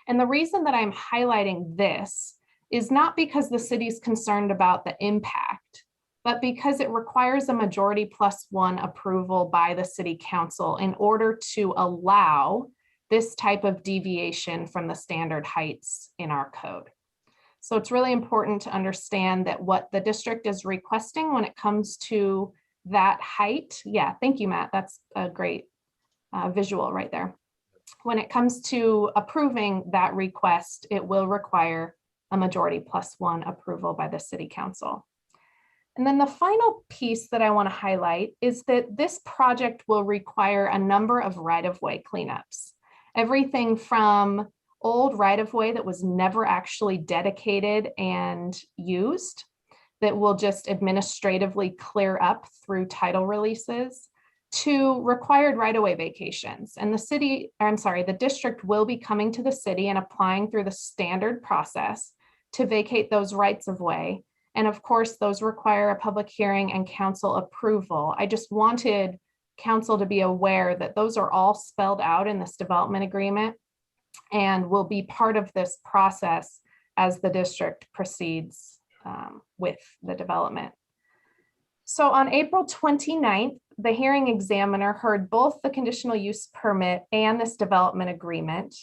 And the reason that I'm highlighting this is not because the city's concerned about the impact but because it requires a majority +1 approval by the city council in order to allow this type of deviation from the standard heights in our code. So it's really important to understand that what the district is requesting when it comes to that height. Yeah, thank you, Matt. That's a great visual right there. When it comes to approving that request, it will require a majority +1 approval by the city council. And then the final piece that I want to highlight is that this project will require a number of right-of-way cleanups. Everything from old right-of-way that was never actually dedicated and used, that will just administratively clear up through title releases, to required right-of-way vacations. And the district will be coming to the city and applying through the standard process to vacate those rights of way. And of course, those require a public hearing and council approval. I just wanted council to be aware that those are all spelled out in this development agreement and will be part of this process as the district proceeds with the development. So on April 29th, the hearing examiner heard both the conditional use permit and this development agreement.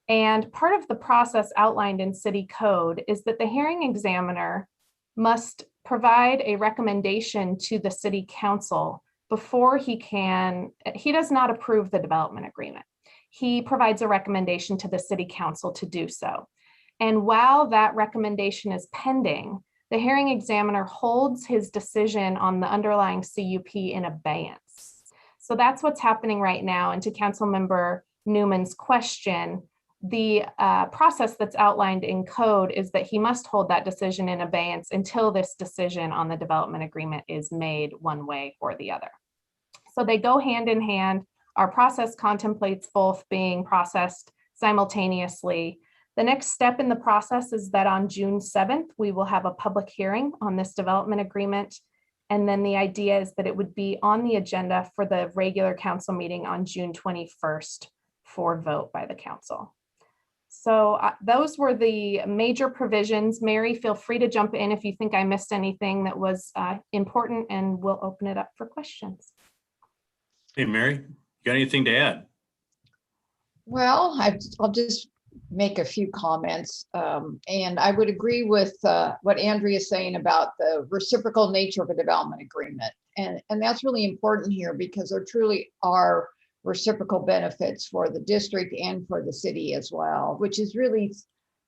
And part of the process outlined in city code is that the hearing examiner must provide a recommendation to the city council before he does not approve the development agreement. He provides a recommendation to the city council to do so. And while that recommendation is pending, the hearing examiner holds his decision on the underlying CUP in abeyance. So that's what's happening right now. And to Councilmember Newman's question, the process that's outlined in code is that he must hold that decision in abeyance until this decision on the development agreement is made one way or the other. So they go hand in hand. Our process contemplates both being processed simultaneously. The next step in the process is that on June 7th, we will have a public hearing on this development agreement. And then the idea is that it would be on the agenda for the regular council meeting on June 21st for vote by the council. So those were the major provisions. Mary, feel free to jump in if you think I missed anything that was important, and we'll open it up for questions. Hey, Mary, you got anything to add? Well, I'll just make a few comments. And I would agree with what Andrea is saying about the reciprocal nature of a development agreement. And that's really important here because there truly are reciprocal benefits for the district and for the city as well, which is really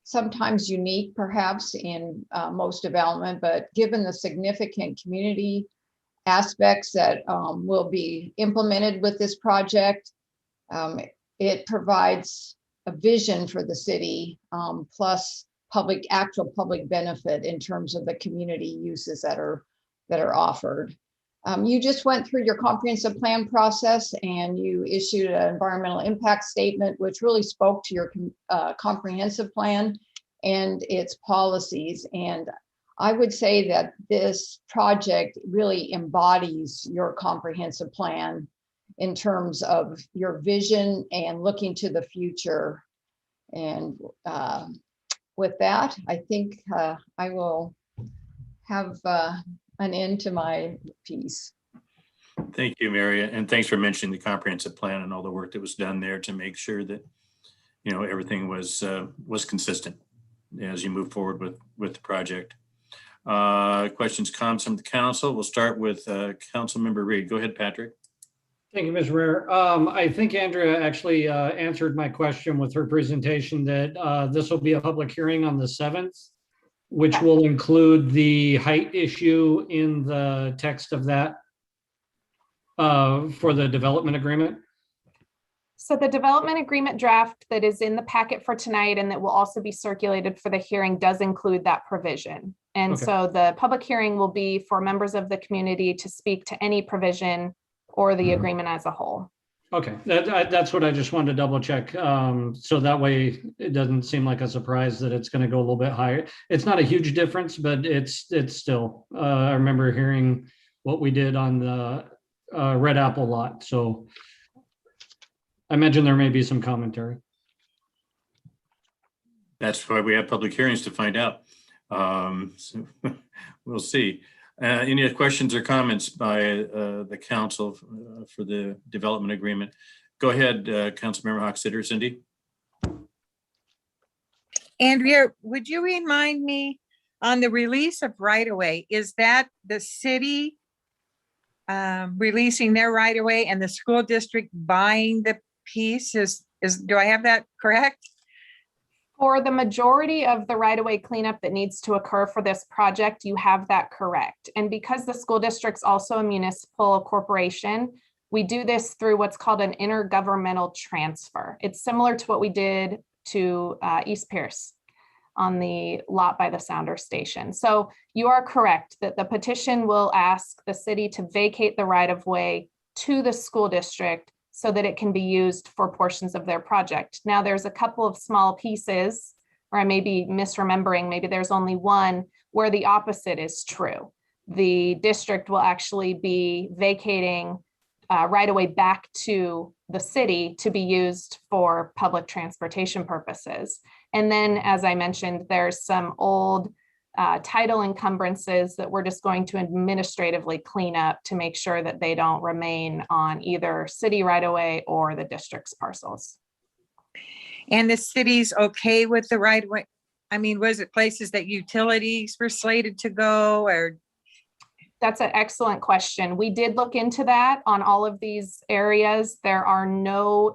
sometimes unique perhaps in most development, but given the significant community aspects that will be implemented with this project, it provides a vision for the city plus actual public benefit in terms of the community uses that are offered. You just went through your comprehensive plan process and you issued an environmental impact statement, which really spoke to your comprehensive plan and its policies. And I would say that this project really embodies your comprehensive plan in terms of your vision and looking to the future. And with that, I think I will have an end to my piece. Thank you, Mary, and thanks for mentioning the comprehensive plan and all the work that was done there to make sure that everything was consistent as you move forward with the project. Questions, comments from the council? We'll start with Councilmember Reed. Go ahead, Patrick. Thank you, Ms. Rear. I think Andrea actually answered my question with her presentation that this will be a public hearing on the 7th, which will include the height issue in the text of that for the development agreement. So the development agreement draft that is in the packet for tonight and that will also be circulated for the hearing does include that provision. And Okay. so the public hearing will be for members of the community to speak to any provision or the agreement as a whole. Okay, that's what I just wanted to double check. So that way it doesn't seem like a surprise that it's going to go a little bit higher. It's not a huge difference, but it's still, I remember hearing what we did on the Red Apple lot. So I imagine there may be some commentary. That's why we have public hearings to find out. So we'll see. Any other questions or comments by the council for the development agreement? Go ahead, Councilmember Hochstetter. Cindy? Andrea, would you remind me on the release of right-of-way, is that the city releasing their right-of-way and the school district buying the piece? Do I have that correct? For the majority of the right-of-way cleanup that needs to occur for this project, you have that correct. And because the school district's also a municipal corporation, we do this through what's called an intergovernmental transfer. It's similar to what we did to East Pierce on the lot by the Sounder Station. So you are correct that the petition will ask the city to vacate the right-of-way to the school district so that it can be used for portions of their project. Now, there's a couple of small pieces, or I may be misremembering, maybe there's only one where the opposite is true. The district will actually be vacating right-of-way back to the city to be used for public transportation purposes. And then, as I mentioned, there's some old title encumbrances that we're just going to administratively clean up to make sure that they don't remain on either city right-of-way or the district's parcels. And the city's okay with the right-of-way? I mean, was it places that utilities were slated to go, or? That's an excellent question. We did look into that on all of these areas. There are no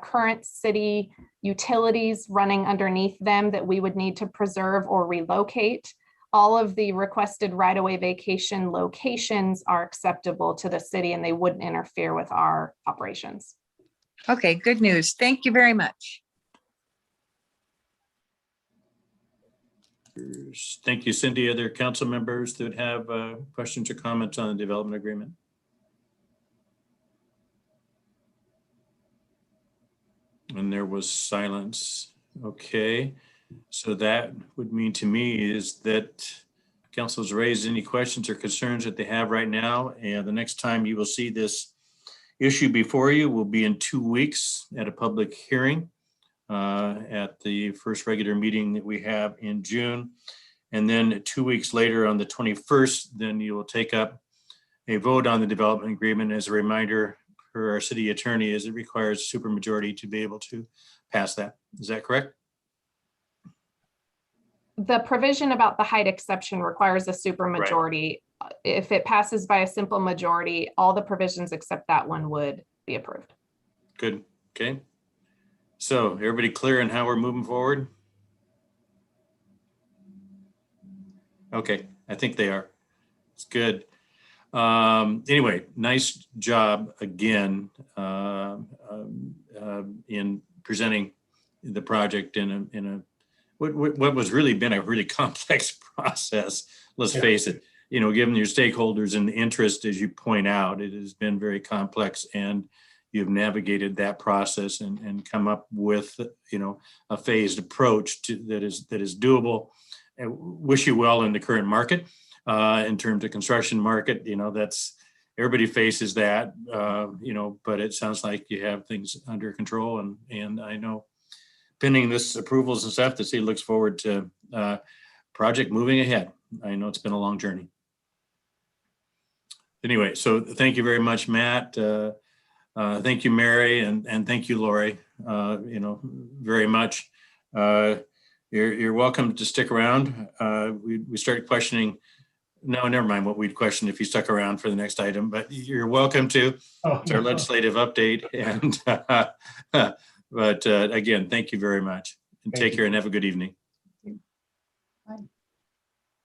current city utilities running underneath them that we would need to preserve or relocate. All of the requested right-of-way vacation locations are acceptable to the city and they wouldn't interfere with our operations. Okay, good news. Thank you very much. Thank you, Cindy. Other council members that have questions or comments on the development agreement? And there was silence. Okay. So that would mean to me is that council's raised any questions or concerns that they have right now. And the next time you will see this issue before you will be in 2 weeks at a public hearing at the first regular meeting that we have in June. And then 2 weeks later on the 21st, then you will take up a vote on the development agreement. As a reminder, for our city attorney, is it requires a supermajority to be able to pass that. Is that correct? The provision about the height exception requires a supermajority. Right. If it passes by a simple majority, all the provisions except that one would be approved. Good. Okay. So everybody clear on how we're moving forward? Okay, I think they are. It's good. Anyway, nice job again in presenting the project in a what was really been a really complex process. Let's face it. You know, given your stakeholders and the interest, as you point out, it has been very complex, and you've navigated that process and come up with, you know, a phased approach that is doable. I wish you well in the current market. In terms of construction market, you know, that's everybody faces that, you know, but it sounds like you have things under control, and I know pending this approvals and stuff, the city looks forward to project moving ahead. I know it's been a long journey. Anyway, so thank you very much, Matt. Thank you, Mary, and thank you, Lori, you know, very much. You're welcome to stick around. We started questioning. No, never mind what we'd question if you stuck around for the next item, but you're welcome to. It's our legislative update. And but again, thank you very much. And take care and have a good evening.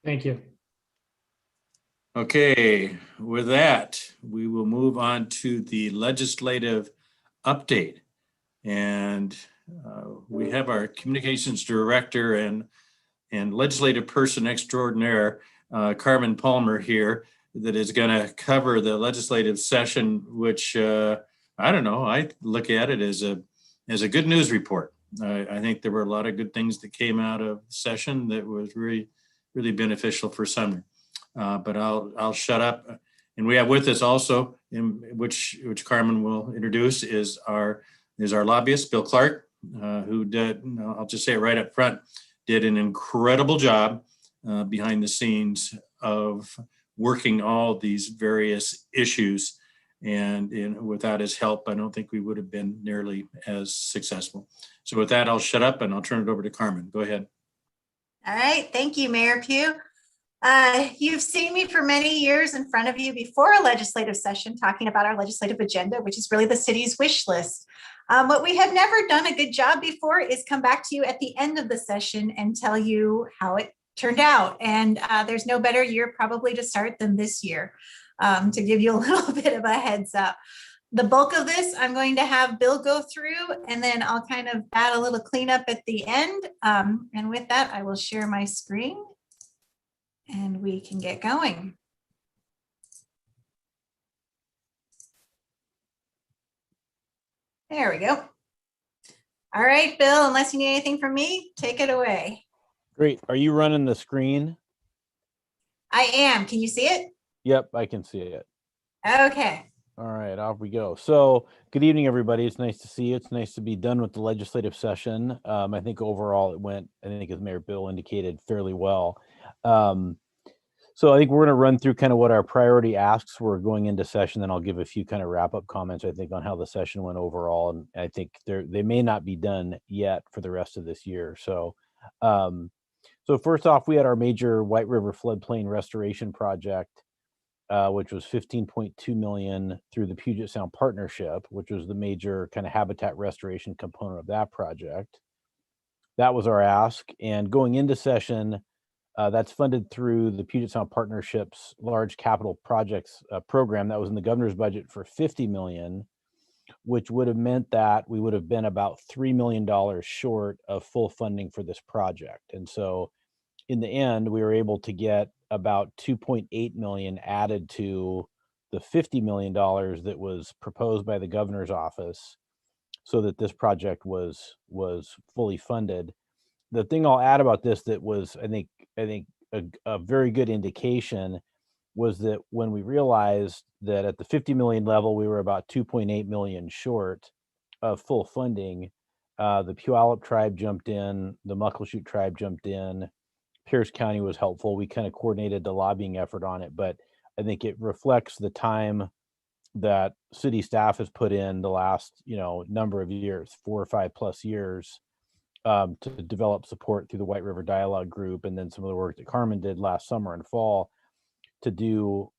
Thank you. Okay, with that, we will move on to the legislative update. And we have our communications director and legislative person extraordinaire, Carmen Palmer here, that is going to cover the legislative session, which I don't know, I look at it as a good news report. I think there were a lot of good things that came out of the session that was really, really beneficial for Sumner. But I'll shut up. And we have with us also, which Carmen will introduce, is our lobbyist, Bill Clark, who did, I'll just say it right up front, did an incredible job behind the scenes of working all these various issues. And without his help, I don't think we would have been nearly as successful. So with that, I'll shut up and I'll turn it over to Carmen. Go ahead. All right, thank you, Mayor Pugh. You've seen me for many years in front of you before a legislative session talking about our legislative agenda, which is really the city's wish list. What we have never done a good job before is come back to you at the end of the session and tell you how it turned out. And there's no better year probably to start than this year, to give you a little bit of a heads up. The bulk of this I'm going to have Bill go through, and then I'll kind of add a little cleanup at the end. And with that, I will share my screen and we can get going. There we go. All right, Bill, unless you need anything from me, take it away. Great. Are you running the screen? I am. Can you see it? Yep, I can see it. Okay. All right, off we go. So good evening, everybody. It's nice to see you. It's nice to be done with the legislative session. I think overall it went, I think as Mayor Bill indicated, fairly well. So I think we're going to run through kind of what our priority asks were going into session. Then I'll give a few kind of wrap up comments, I think, on how the session went overall. And I think they may not be done yet for the rest of this year. So, so first off, we had our major White River floodplain restoration project, which was $15.2 million through the Puget Sound Partnership, which was the major kind of habitat restoration component of that project. That was our ask. And going into session, that's funded through the Puget Sound Partnership's large capital projects program that was in the governor's budget for $50 million, which would have meant that we would have been about $3 million short of full funding for this project. And so in the end, we were able to get about $2.8 million added to the $50 million that was proposed by the governor's office so that this project was fully funded. The thing I'll add about this that was, I think a very good indication was that when we realized that at the 50 million level, we were about 2.8 million short of full funding, the Puyallup tribe jumped in, the Muckleshoot tribe jumped in, Pierce County was helpful. We kind of coordinated the lobbying effort on it, but I think it reflects the time that city staff has put in the last, number of years, 4 or 5 plus years, to develop support through the White River Dialogue Group, and then some of the work that Carmen did last summer and fall to do,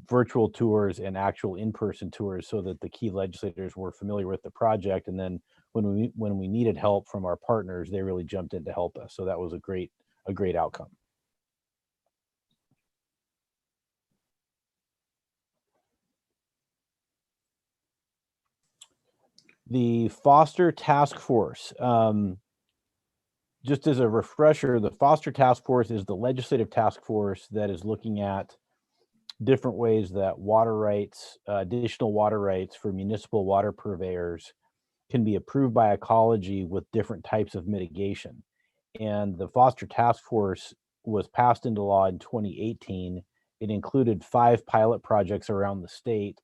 virtual tours and actual in-person tours so that the key legislators were familiar with the project. And then when we needed help from our partners, they really jumped in to help us. So that was a great outcome. The Foster Task Force. Just as a refresher, the Foster Task Force is the legislative task force that is looking at different ways that water rights, additional water rights for municipal water purveyors can be approved by ecology with different types of mitigation. And the Foster Task Force was passed into law in 2018. It included 5 pilot projects around the state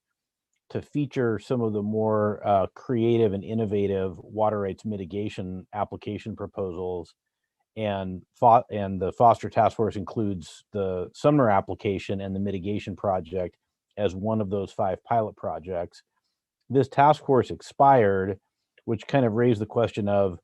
to feature some of the more creative and innovative water rights mitigation application proposals. And the Foster Task Force includes the Sumner application and the mitigation project as one of those 5 pilot projects. This task force expired, which kind of raised the question of,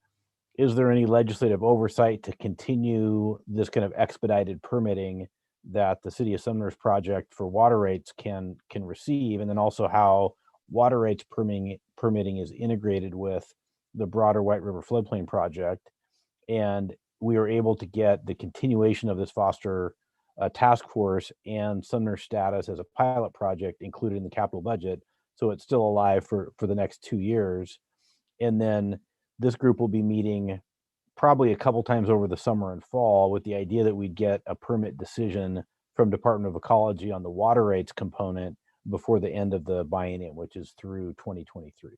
is there any legislative oversight to continue this kind of expedited permitting that the City of Sumner's project for water rights can receive, and then also how water rights permitting is integrated with the broader White River floodplain project. And we were able to get the continuation of this Foster task force and Sumner's status as a pilot project included in the capital budget, so it's still alive for the next 2 years. And then this group will be meeting probably a couple times over the summer and fall with the idea that we'd get a permit decision from Department of Ecology on the water rights component before the end of the biennium, which is through 2023.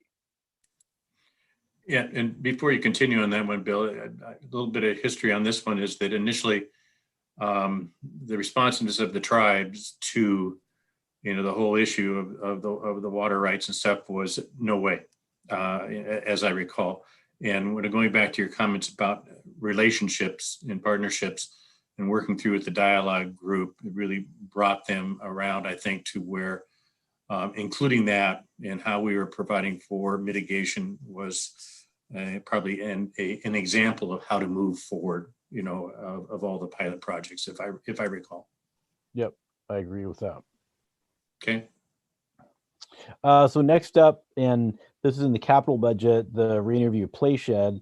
Yeah, and before you continue on that one, Bill, a little bit of history on this one is that initially the responsiveness of the tribes to the whole issue of the water rights and stuff was no way, as I recall. And when going back to your comments about relationships and partnerships, and working through with the dialogue group, it really brought them around, I think, to where including that and how we were providing for mitigation was probably an example of how to move forward, of all the pilot projects, if I recall. Yep, I agree with that. Okay. So next up, and this is in the capital budget, the re-interview play shed.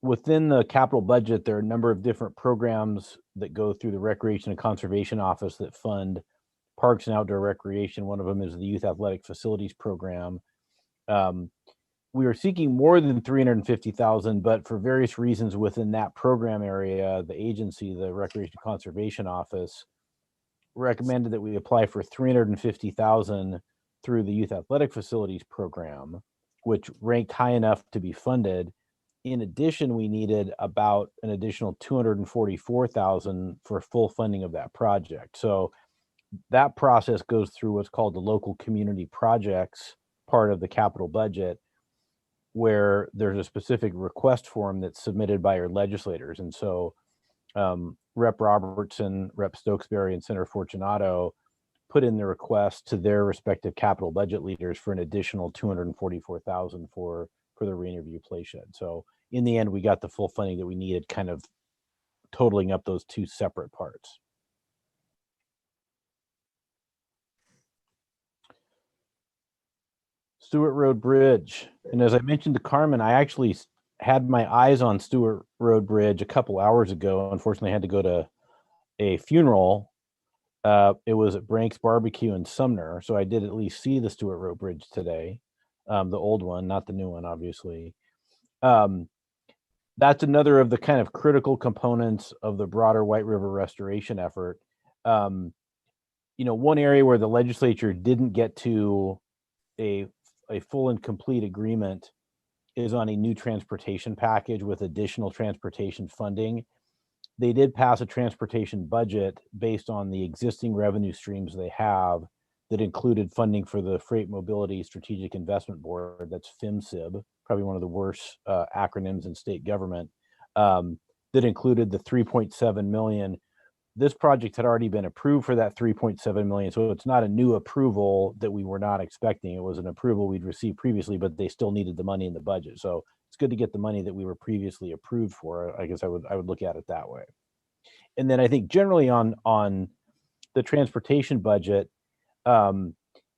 Within the capital budget, there are a number of different programs that go through the Recreation and Conservation Office that fund parks and outdoor recreation. One of them is the Youth Athletic Facilities Program. We are seeking more than 350,000, but for various reasons within that program area, the agency, the Recreation and Conservation Office, recommended that we apply for 350,000 through the Youth Athletic Facilities Program, which ranked high enough to be funded. In addition, we needed about an additional 244,000 for full funding of that project. So that process goes through what's called the local community projects part of the capital budget, where there's a specific request form that's submitted by your legislators. And so Rep. Robertson, Rep. Stokesbury, and Senator Fortunato put in the request to their respective capital budget leaders for an additional 244,000 for the re-interview play shed. So in the end, we got the full funding that we needed, kind of totaling up those two separate parts. Stewart Road Bridge. And as I mentioned to Carmen, I actually had my eyes on Stewart Road Bridge a couple hours ago. Unfortunately, I had to go to a funeral. It was at Brank's Barbecue in Sumner. So I did at least see the Stewart Road Bridge today. The old one, not the new one, obviously. That's another of the kind of critical components of the broader White River restoration effort. One area where the legislature didn't get to a full and complete agreement is on a new transportation package with additional transportation funding. They did pass a transportation budget based on the existing revenue streams they have that included funding for the Freight Mobility Strategic Investment Board, that's FMCIB, probably one of the worst acronyms in state government, that included the 3.7 million. This project had already been approved for that 3.7 million. So it's not a new approval that we were not expecting. It was an approval we'd received previously, but they still needed the money in the budget. So it's good to get the money that we were previously approved for. I guess I would look at it that way. And then I think generally on the transportation budget, that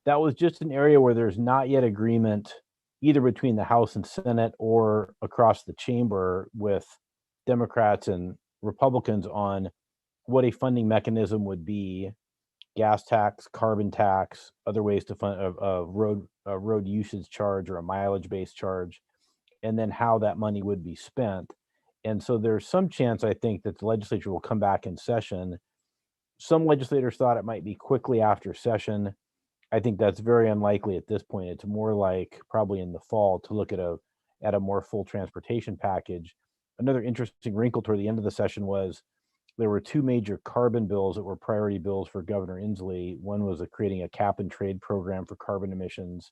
was just an area where there's not yet agreement either between the House and Senate or across the chamber with Democrats and Republicans on what a funding mechanism would be: gas tax, carbon tax, other ways to fund a road usage charge or a mileage-based charge, and then how that money would be spent. And so there's some chance, I think, that the legislature will come back in session. Some legislators thought it might be quickly after session. I think that's very unlikely at this point. It's more like probably in the fall to look at a more full transportation package. Another interesting wrinkle toward the end of the session was there were two major carbon bills that were priority bills for Governor Inslee. One was creating a cap and trade program for carbon emissions.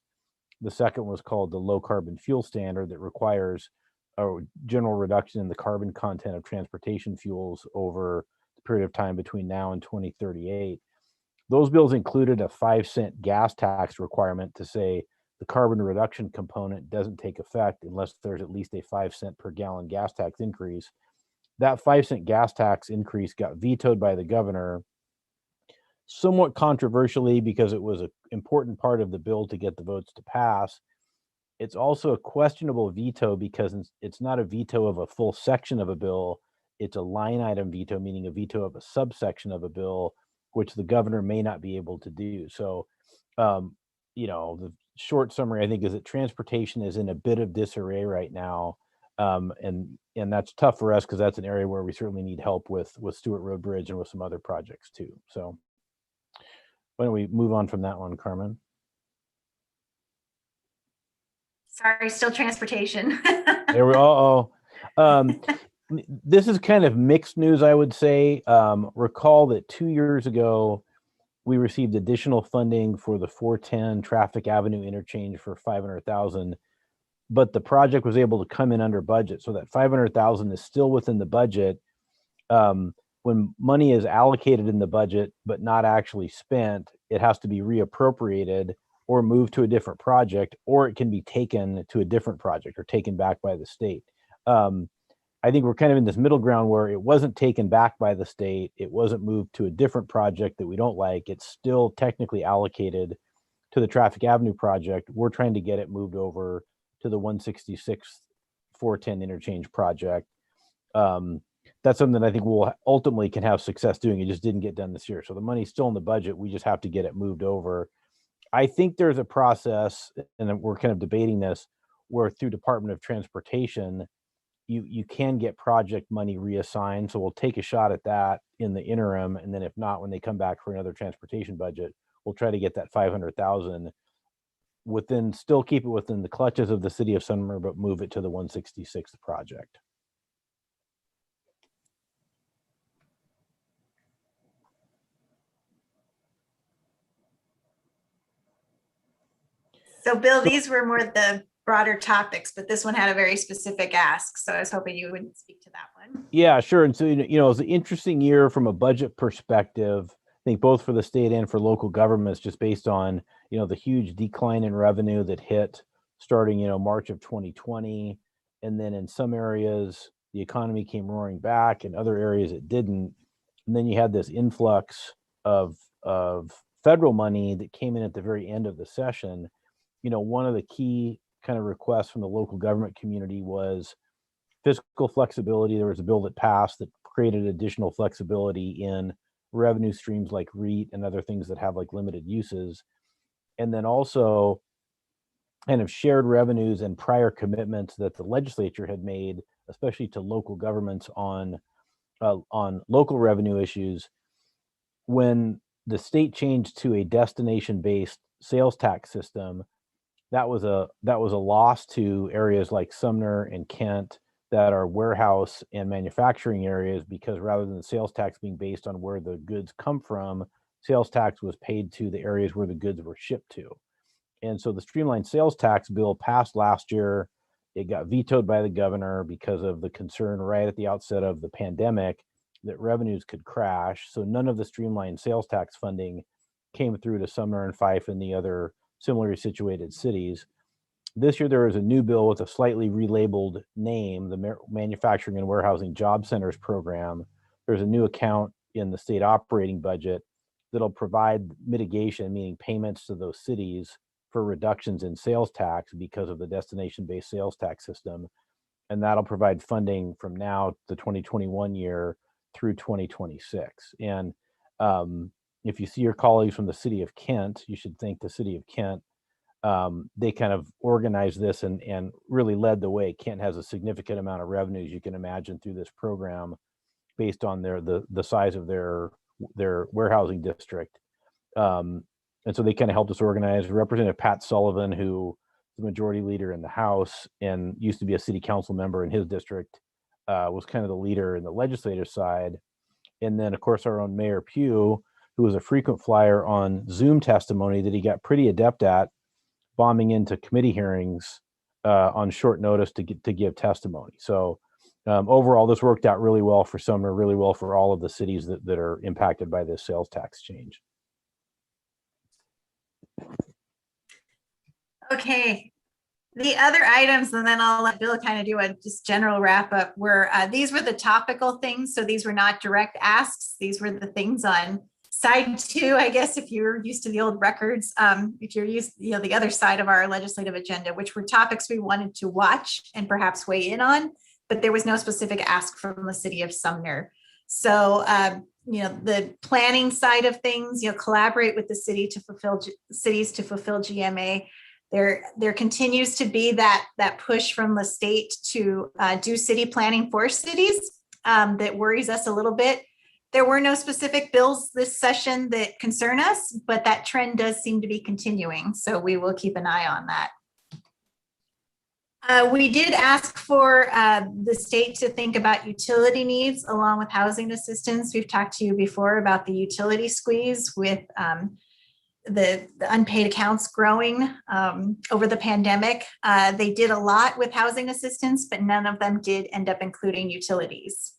The second was called the low carbon fuel standard that requires a general reduction in the carbon content of transportation fuels over the period of time between now and 2038. Those bills included a 5-cent gas tax requirement to say the carbon reduction component doesn't take effect unless there's at least a 5-cent per gallon gas tax increase. That 5-cent gas tax increase got vetoed by the governor, somewhat controversially because it was an important part of the bill to get the votes to pass. It's also a questionable veto because it's not a veto of a full section of a bill. It's a line item veto, meaning a veto of a subsection of a bill, which the governor may not be able to do. So, the short summary, I think, is that transportation is in a bit of disarray right now. And that's tough for us because that's an area where we certainly need help with Stewart Road Bridge and with some other projects too. So why don't we move on from that one, Carmen? Sorry, still transportation. There we This is kind of mixed news, I would say. Recall that 2 years ago, we received additional funding for the 410 Traffic Avenue interchange for $500,000, but the project was able to come in under budget. So that $500,000 is still within the budget. When money is allocated in the budget but not actually spent, it has to be reappropriated or moved to a different project, or it can be taken to a different project or taken back by the state. I think we're kind of in this middle ground where it wasn't taken back by the state. It wasn't moved to a different project that we don't like. It's still technically allocated to the Traffic Avenue project. We're trying to get it moved over to the 166 410 interchange project. That's something that I think we'll ultimately can have success doing. It just didn't get done this year. So the money's still in the budget. We just have to get it moved over. I think there's a process, and we're kind of debating this, where through Department of Transportation, you can get project money reassigned. So we'll take a shot at that in the interim. And then if not, when they come back for another transportation budget, we'll try to get that 500,000 within, still keep it within the clutches of the city of Sumner, but move it to the 166th project. So Bill, these were more the broader topics, but this one had a very specific ask. So I was hoping you would speak to that one. Yeah, sure. And so, it was an interesting year from a budget perspective, I think both for the state and for local governments, just based on, the huge decline in revenue that hit starting, March of 2020. And then in some areas, the economy came roaring back, in other areas it didn't. And then you had this influx of federal money that came in at the very end of the session. One of the key kind of requests from the local government community was fiscal flexibility. There was a bill that passed that created additional flexibility in revenue streams like REIT and other things that have like limited uses. And then also kind of shared revenues and prior commitments that the legislature had made, especially to local governments on local revenue issues. When the state changed to a destination-based sales tax system, that was a loss to areas like Sumner and Kent that are warehouse and manufacturing areas, because rather than the sales tax being based on where the goods come from, sales tax was paid to the areas where the goods were shipped to. And so the streamlined sales tax bill passed last year. It got vetoed by the governor because of the concern right at the outset of the pandemic that revenues could crash. So none of the streamlined sales tax funding came through to Sumner and Fife and the other similarly situated cities. This year, there is a new bill with a slightly relabeled name, the Manufacturing and Warehousing Job Centers Program. There's a new account in the state operating budget that'll provide mitigation, meaning payments to those cities for reductions in sales tax because of the destination-based sales tax system. And that'll provide funding from now, the 2021 year, through 2026. And if you see your colleagues from the city of Kent, you should thank the city of Kent. They kind of organized this and really led the way. Kent has a significant amount of revenues, you can imagine, through this program based on the size of their warehousing district. And so they kind of helped us organize. Representative Pat Sullivan, who is the majority leader in the House and used to be a city council member in his district, was kind of the leader in the legislative side. And then, of course, our own Mayor Pugh, who was a frequent flyer on Zoom testimony that he got pretty adept at, bombing into committee hearings on short notice to give testimony. So overall, this worked out really well for Sumner, really well for all of the cities that are impacted by this sales tax change. Okay. The other items, and then I'll let Bill kind of do a just general wrap up, were these were the topical things. So these were not direct asks. These were the things on side two, I guess, if you're used to the old records, if you're used, the other side of our legislative agenda, which were topics we wanted to watch and perhaps weigh in on, but there was no specific ask from the city of Sumner. So, the planning side of things, collaborate with the cities to fulfill GMA. There continues to be that push from the state to do city planning for cities that worries us a little bit. There were no specific bills this session that concern us, but that trend does seem to be continuing. So we will keep an eye on that. We did ask for the state to think about utility needs along with housing assistance. We've talked to you before about the utility squeeze with the unpaid accounts growing over the pandemic. They did a lot with housing assistance, but none of them did end up including utilities.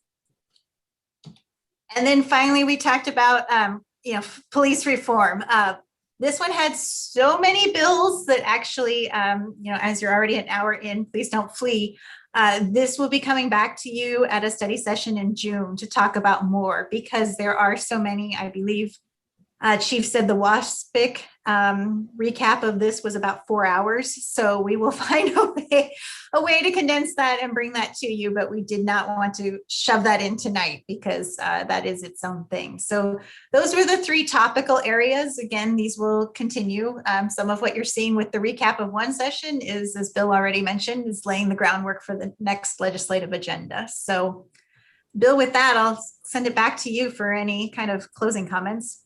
And then finally, we talked about, police reform. This one had so many bills that actually, as you're already an hour in, please don't flee. This will be coming back to you at a study session in June to talk about more, because there are so many. I believe Chief said the WASPIC recap of this was about 4 hours. So we will find a way to condense that and bring that to you, but we did not want to shove that in tonight because that is its own thing. So those were the 3 topical areas. Again, these will continue. Some of what you're seeing with the recap of one session is, as Bill already mentioned, is laying the groundwork for the next legislative agenda. So Bill, with that, I'll send it back to you for any kind of closing comments.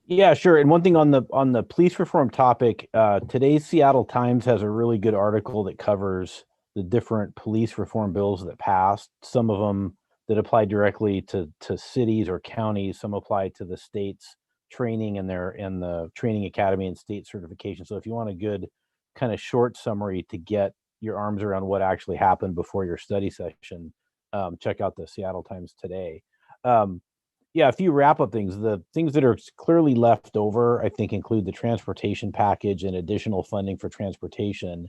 Yeah, sure. And one thing on the police reform topic, today's Seattle Times has a really good article that covers the different police reform bills that passed. Some of them that apply directly to cities or counties. Some apply to the state's training and the training academy and state certification. So if you want a good kind of short summary to get your arms around what actually happened before your study session, check out the Seattle Times today. Yeah, a few wrap-up things. The things that are clearly left over, I think, include the transportation package and additional funding for transportation.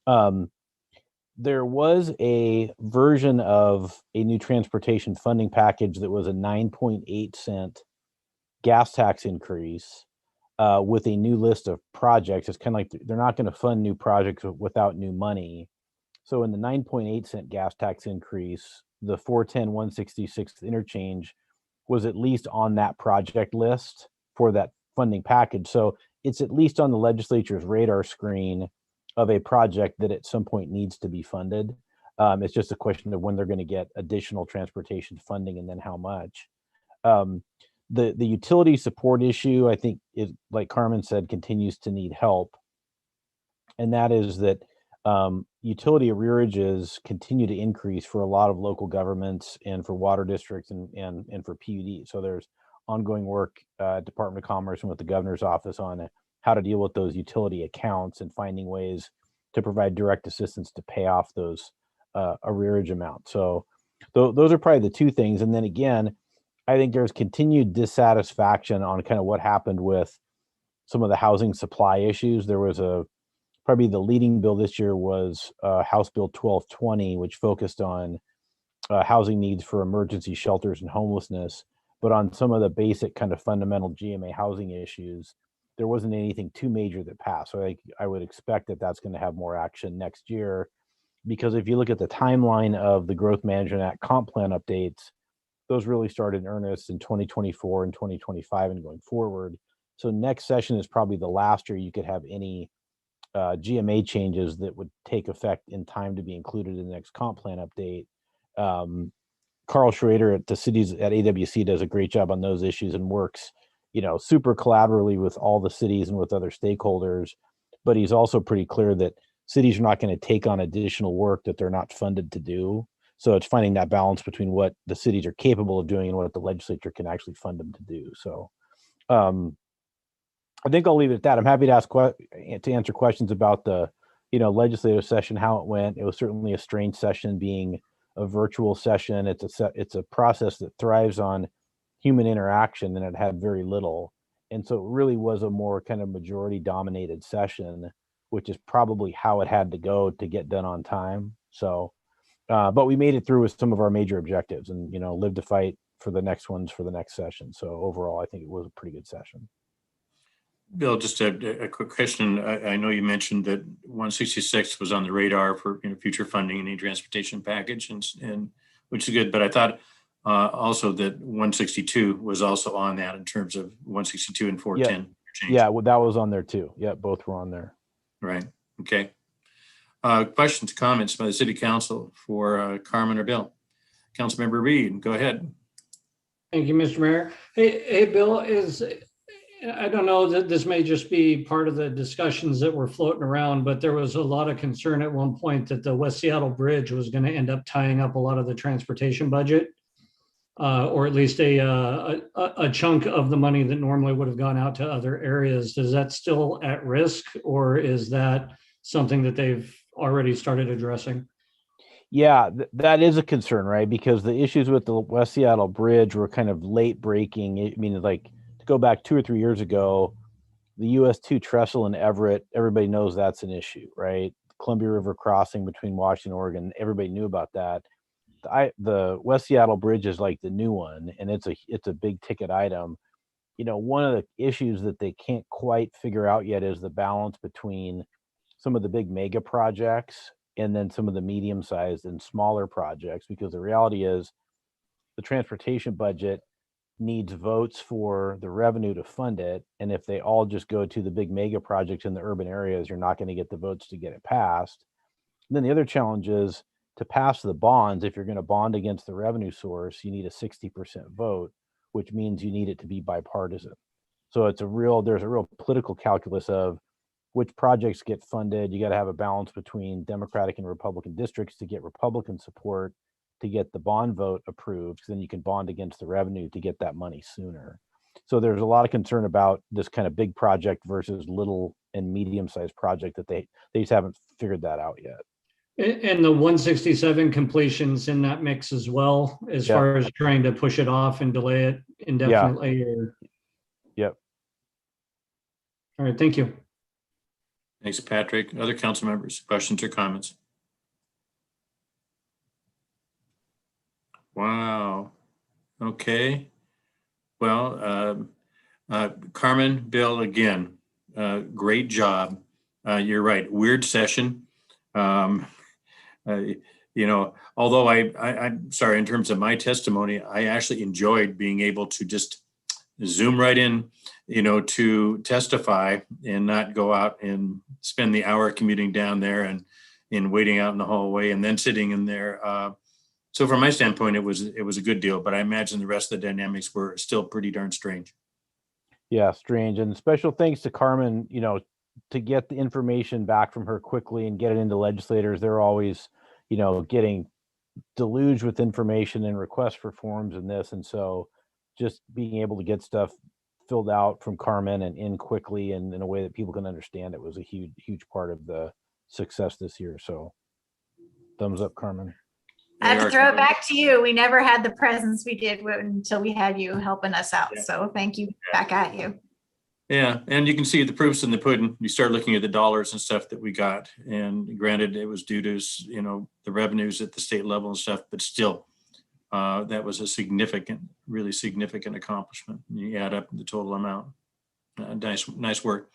There was a version of a new transportation funding package that was a 9.8-cent gas tax increase with a new list of projects. It's kind of like they're not going to fund new projects without new money. So in the 9.8-cent gas tax increase, the 410-166th interchange was at least on that project list for that funding package. So it's at least on the legislature's radar screen of a project that at some point needs to be funded. It's just a question of when they're going to get additional transportation funding and then how much. The utility support issue, I think, is, like Carmen said, continues to need help. And that is that utility arrearages continue to increase for a lot of local governments and for water districts and for PUD. So there's ongoing work at Department of Commerce and with the governor's office on how to deal with those utility accounts and finding ways to provide direct assistance to pay off those arrearage amounts. So those are probably the 2 things. And then again, I think there's continued dissatisfaction on kind of what happened with some of the housing supply issues. There was probably the leading bill this year was House Bill 1220, which focused on housing needs for emergency shelters and homelessness. But on some of the basic kind of fundamental GMA housing issues, there wasn't anything too major that passed. So I would expect that that's going to have more action next year, because if you look at the timeline of the Growth Management Act comp plan updates, those really started in earnest in 2024 and 2025 and going forward. So next session is probably the last year you could have any GMA changes that would take effect in time to be included in the next comp plan update. Carl Schrader at the cities at AWC does a great job on those issues and works, super collaboratively with all the cities and with other stakeholders. But he's also pretty clear that cities are not going to take on additional work that they're not funded to do. So it's finding that balance between what the cities are capable of doing and what the legislature can actually fund them to do. So I think I'll leave it at that. I'm happy to answer questions about the, legislative session, how it went. It was certainly a strange session, being a virtual session. It's a process that thrives on human interaction, and it had very little. And so it really was a more kind of majority dominated session, which is probably how it had to go to get done on time. So, but we made it through with some of our major objectives, and live to fight for the next ones for the next session. So overall, I think it was a pretty good session. Bill, just a quick question. I know you mentioned that 166 was on the radar for future funding in the transportation package, and which is good. But I thought also that 162 was also on that in terms of 162 and 410. Yeah, well, that was on there too. Yeah, both were on there. Right. Okay. Questions, comments by the City Council for Carmen or Bill? Councilmember Reed, go ahead. Thank you, Mr. Mayor. Hey, Bill, I don't know that this may just be part of the discussions that were floating around, but there was a lot of concern at one point that the West Seattle Bridge was going to end up tying up a lot of the transportation budget, or at least a chunk of the money that normally would have gone out to other areas. Is that still at risk, or is that something that they've already started addressing? Yeah, that is a concern, right? Because the issues with the West Seattle Bridge were kind of late breaking. I mean, like to go back 2 or 3 years ago, the US 2 trestle in Everett, everybody knows that's an issue, right? Columbia River crossing between Washington and Oregon, everybody knew about that. The West Seattle Bridge is like the new one, and it's a big ticket item. You know, one of the issues that they can't quite figure out yet is the balance between some of the big mega projects and then some of the medium-sized and smaller projects, because the reality is the transportation budget needs votes for the revenue to fund it. And if they all just go to the big mega projects in the urban areas, you're not going to get the votes to get it passed. And then the other challenge is to pass the bonds. If you're going to bond against the revenue source, you need a 60% vote, which means you need it to be bipartisan. So there's a real political calculus of which projects get funded. You got to have a balance between Democratic and Republican districts to get Republican support to get the bond vote approved, because then you can bond against the revenue to get that money sooner. So there's a lot of concern about this kind of big project versus little and medium-sized project that they just haven't figured that out yet. And the 167 completions in that mix as well, as far as trying to push it off and delay it indefinitely. Yep. All right, thank you. Thanks, Patrick. Other council members, questions or comments? Wow. Okay. Well, Carmen, Bill, again, great job. You're right. Weird session. You know, although I'm sorry, in terms of my testimony, I actually enjoyed being able to just zoom right in, you know, to testify and not go out and spend the hour commuting down there and waiting out in the hallway and then sitting in there. So from my standpoint, it was a good deal, but I imagine the rest of the dynamics were still pretty darn strange. Yeah, strange. And special thanks to Carmen, you know, to get the information back from her quickly and get it into legislators. They're always, you know, getting deluged with information and requests for forms and this. And so just being able to get stuff filled out from Carmen and in quickly and in a way that people can understand it was a huge part of the success this year. So thumbs up, Carmen. I have to throw it back to you. We never had the presence we did until we had you helping us out. So thank you. Back at you. Yeah, and you can see the proofs in the pudding. You start looking at the dollars and stuff that we got, and granted, it was due to, you know, the revenues at the state level and stuff, but still, that was a really significant accomplishment. You add up the total amount. Nice work,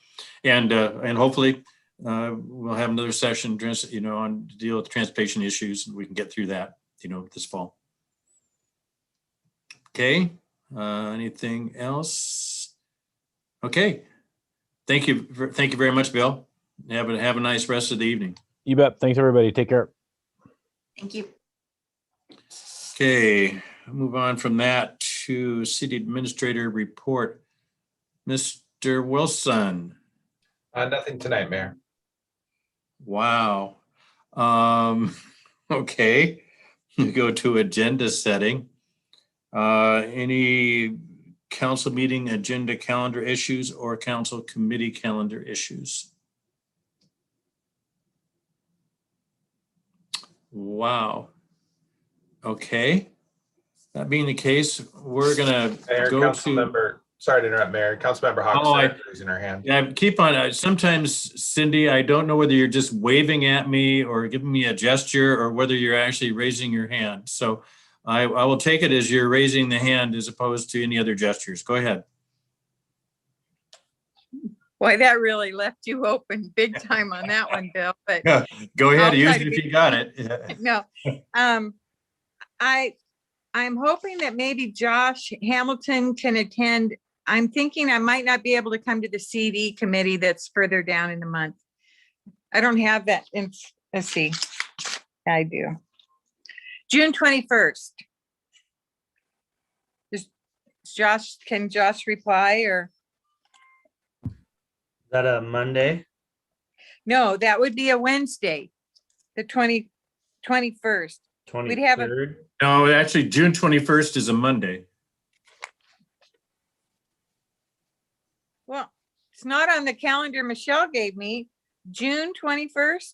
and hopefully we'll have another session, you know, on to deal with transportation issues, and we can get through that, you know, this fall. Okay, anything else? Okay, thank you very much, Bill. Have a nice rest of the evening. You bet. Thanks, everybody. Take care. Thank you. Okay, move on from that to City Administrator report. Mr. Wilson. Nothing tonight, Mayor. Wow. Okay, go to agenda setting. Any council meeting agenda calendar issues or council committee calendar issues? Wow. Okay. That being the case, we're gonna go to. Sorry to interrupt, Mayor. Councilmember Hawks raising her hand. Yeah, keep on. Sometimes, Cindy, I don't know whether you're just waving at me or giving me a gesture or whether you're actually raising your hand. So I will take it as you're raising the hand as opposed to any other gestures. Go ahead. Boy, that really left you open big time on that one, Bill. But yeah, go ahead, use it if you got it. No, I'm hoping that maybe Josh Hamilton can attend. I'm thinking I might not be able to come to the CD committee that's further down in the month. I don't have that. Let's see. I do. June 21st. Can Josh reply or? Is that a Monday? No, that would be a Wednesday, the 21st. 23rd? We'd have No, actually June 21st is a Monday. Well, it's not on the calendar Michelle gave me. June 21st.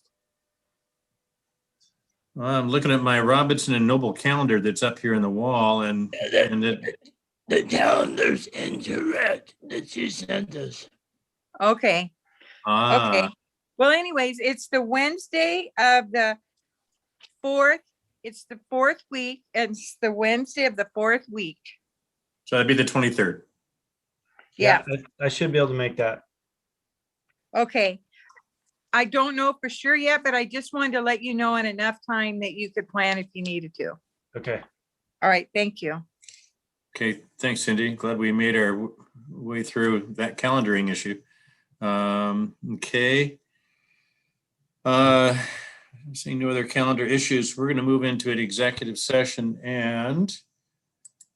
I'm looking at my Robinson and Noble calendar that's up here in the wall, and The calendar's incorrect that you sent us. Okay, okay. Well, anyways, it's the Wednesday of the 4th. It's the 4th week, and it's the Wednesday of the 4th week. So that'd be the 23rd. Yeah. I should be able to make that. Okay. I don't know for sure yet, but I just wanted to let you know in enough time that you could plan if you needed to. Okay. All right, thank you. Okay, thanks, Cindy. Glad we made our way through that calendaring issue. Okay. Seeing no other calendar issues, we're going to move into an executive session, and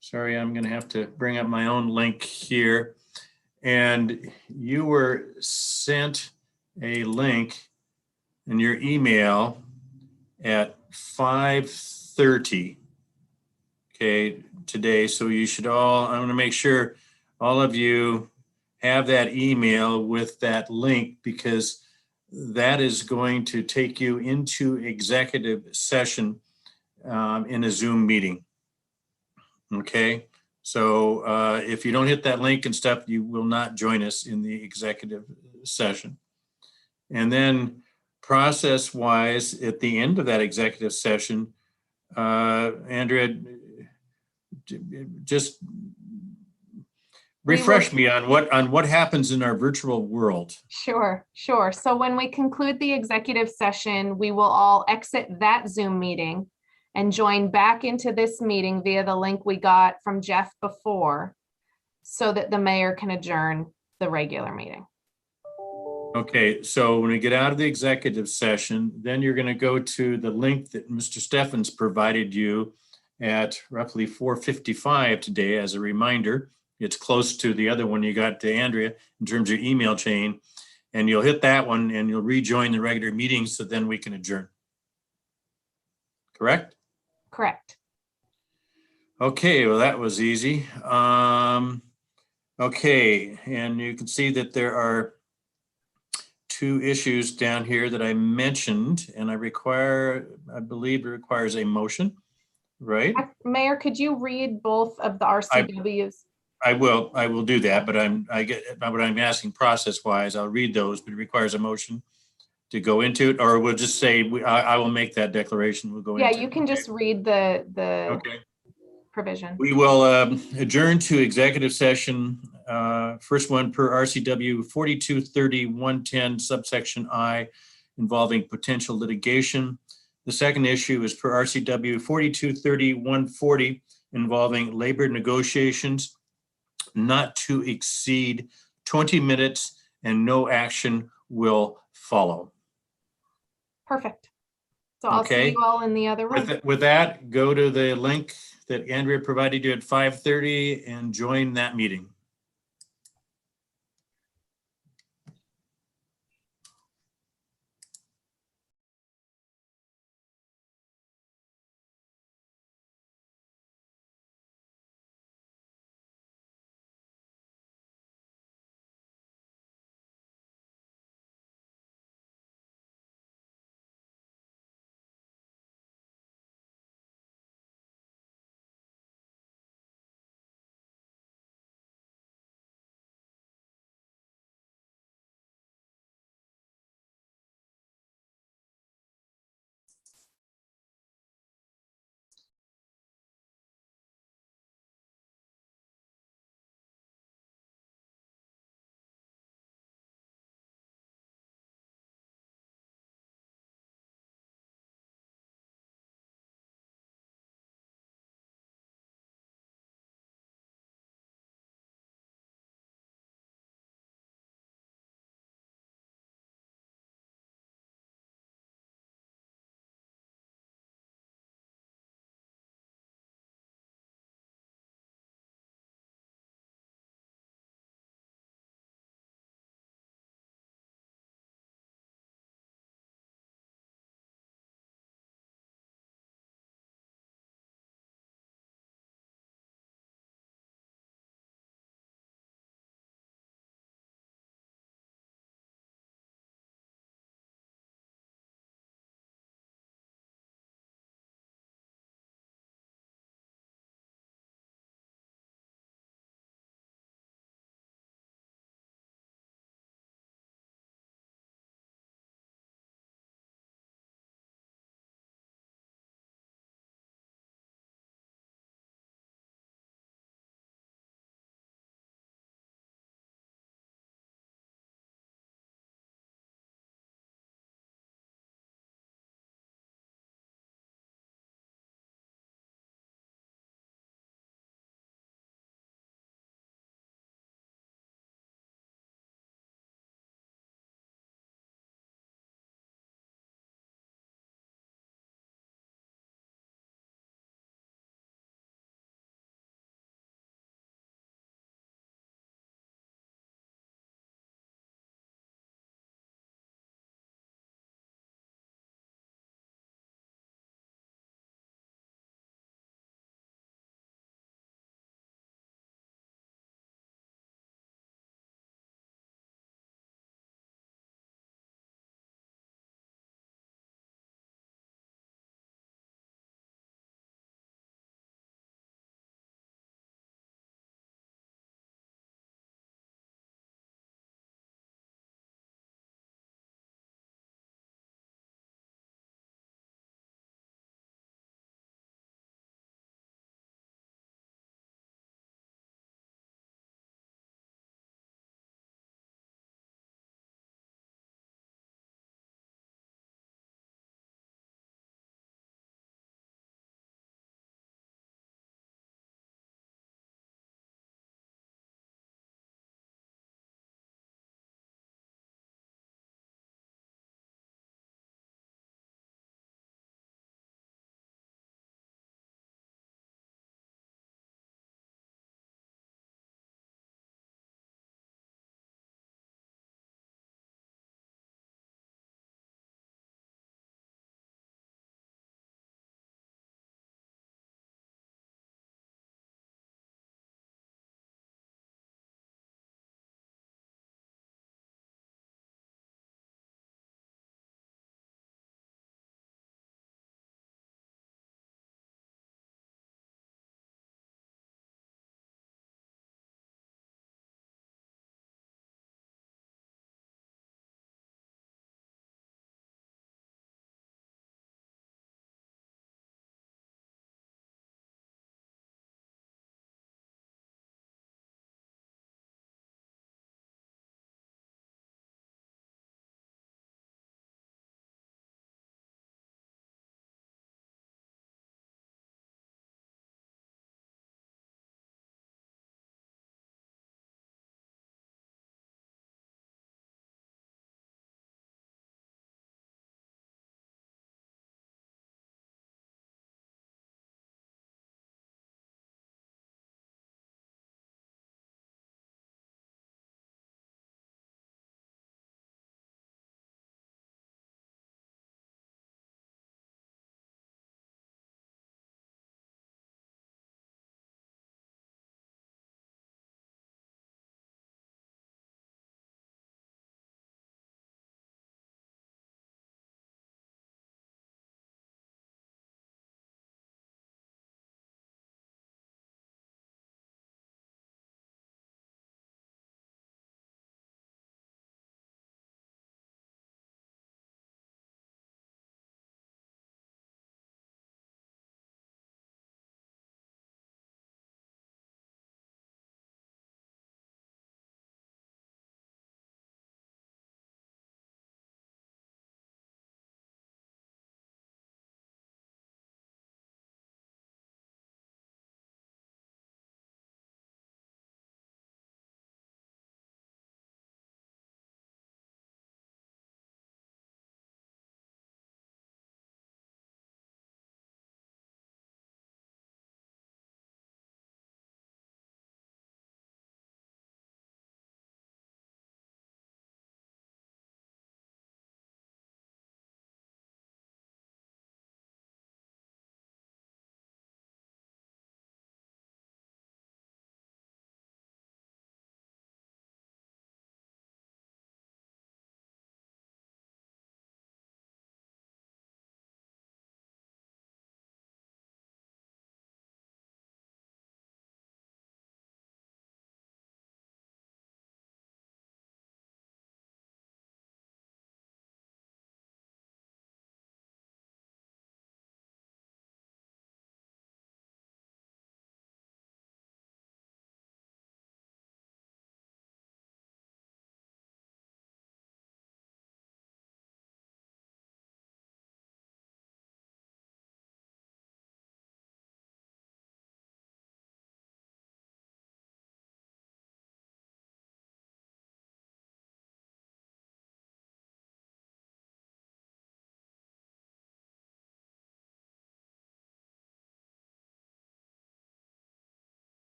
sorry, I'm going to have to bring up my own link here. And you were sent a link in your email at 5:30, okay, today. So you should all, I want to make sure all of you have that email with that link, because that is going to take you into executive session in a Zoom meeting. Okay, so if you don't hit that link and stuff, you will not join us in the executive session. And then process wise, at the end of that executive session, Andrea, just refresh me on what happens in our virtual world. Sure. So when we conclude the executive session, we will all exit that Zoom meeting and join back into this meeting via the link we got from Jeff before, so that the mayor can adjourn the regular meeting. Okay, so when we get out of the executive session, then you're going to go to the link that Mr. Steffens provided you at roughly 4:55 today as a reminder. It's close to the other one you got to Andrea in terms of your email chain, and you'll hit that one and you'll rejoin the regular meeting, so then we can adjourn. Correct? Correct. Okay, well, that was easy. Okay, and you can see that there are two issues down here that I mentioned, and I believe it requires a motion, right? Mayor, could you read both of the RCWs? I will do that, but what I'm asking process wise, I'll read those, but it requires a motion to go into it, or we'll just say, I will make that declaration. We'll go into it. Yeah, you can just read the Okay. provision. We will adjourn to executive session. First one per RCW 4230-110 subsection I, involving potential litigation. The second issue is per RCW 4230-140, involving labor negotiations, not to exceed 20 minutes, and no action will follow. Perfect. So I'll see you all in the other room. With that, go to the link that Andrea provided you at 5:30 and join that meeting.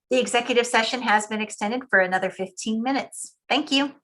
The executive session has been extended for another 15 minutes. Thank you.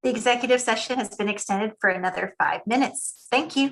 The executive session has been extended for another 5 minutes. Thank you.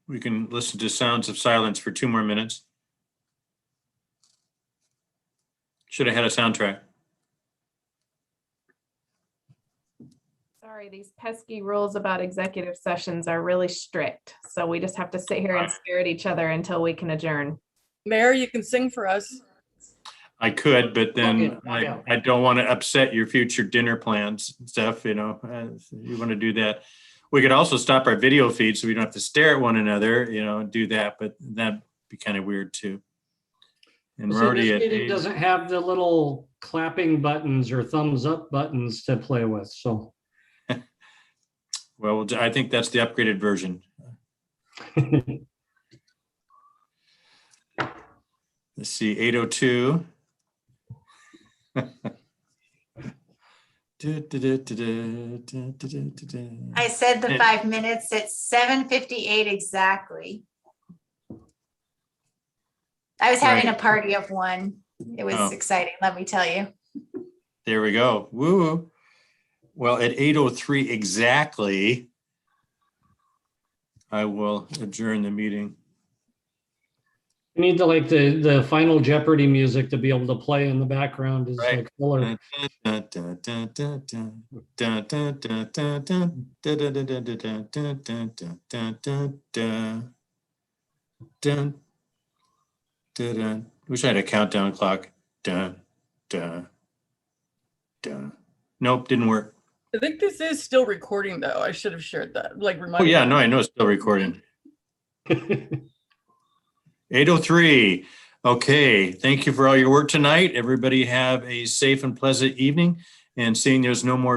We can listen to sounds of silence for 2 more minutes. Should have had a soundtrack. Sorry, these pesky rules about executive sessions are really strict. So we just have to sit here and stare at each other until we can adjourn. Mayor, you can sing for us. I could, but then I don't want to upset your future dinner plans and stuff, you know, you want to do that. We could also stop our video feed so we don't have to stare at one another, you know, and do that, but that'd be kind of weird too. And we're already at It doesn't have the little clapping buttons or thumbs up buttons to play with, so. Well, I think that's the upgraded version. Let's see, 8:02. I said the 5 minutes. It's 7:58 exactly. I was having a party of one. It was exciting, let me tell you. There we go. Woo. Well, at 8:03 exactly, I will adjourn the meeting. We need to like the final Jeopardy music to be able to play in the background is like filler. Wish I had a countdown clock. Dun, dun, dun. Nope, didn't work. I think this is still recording though. I should have shared that. Like remind Oh me. yeah, no, I know it's still recording. 8:03. Okay, thank you for all your work tonight. Everybody have a safe and pleasant evening. And seeing there's no more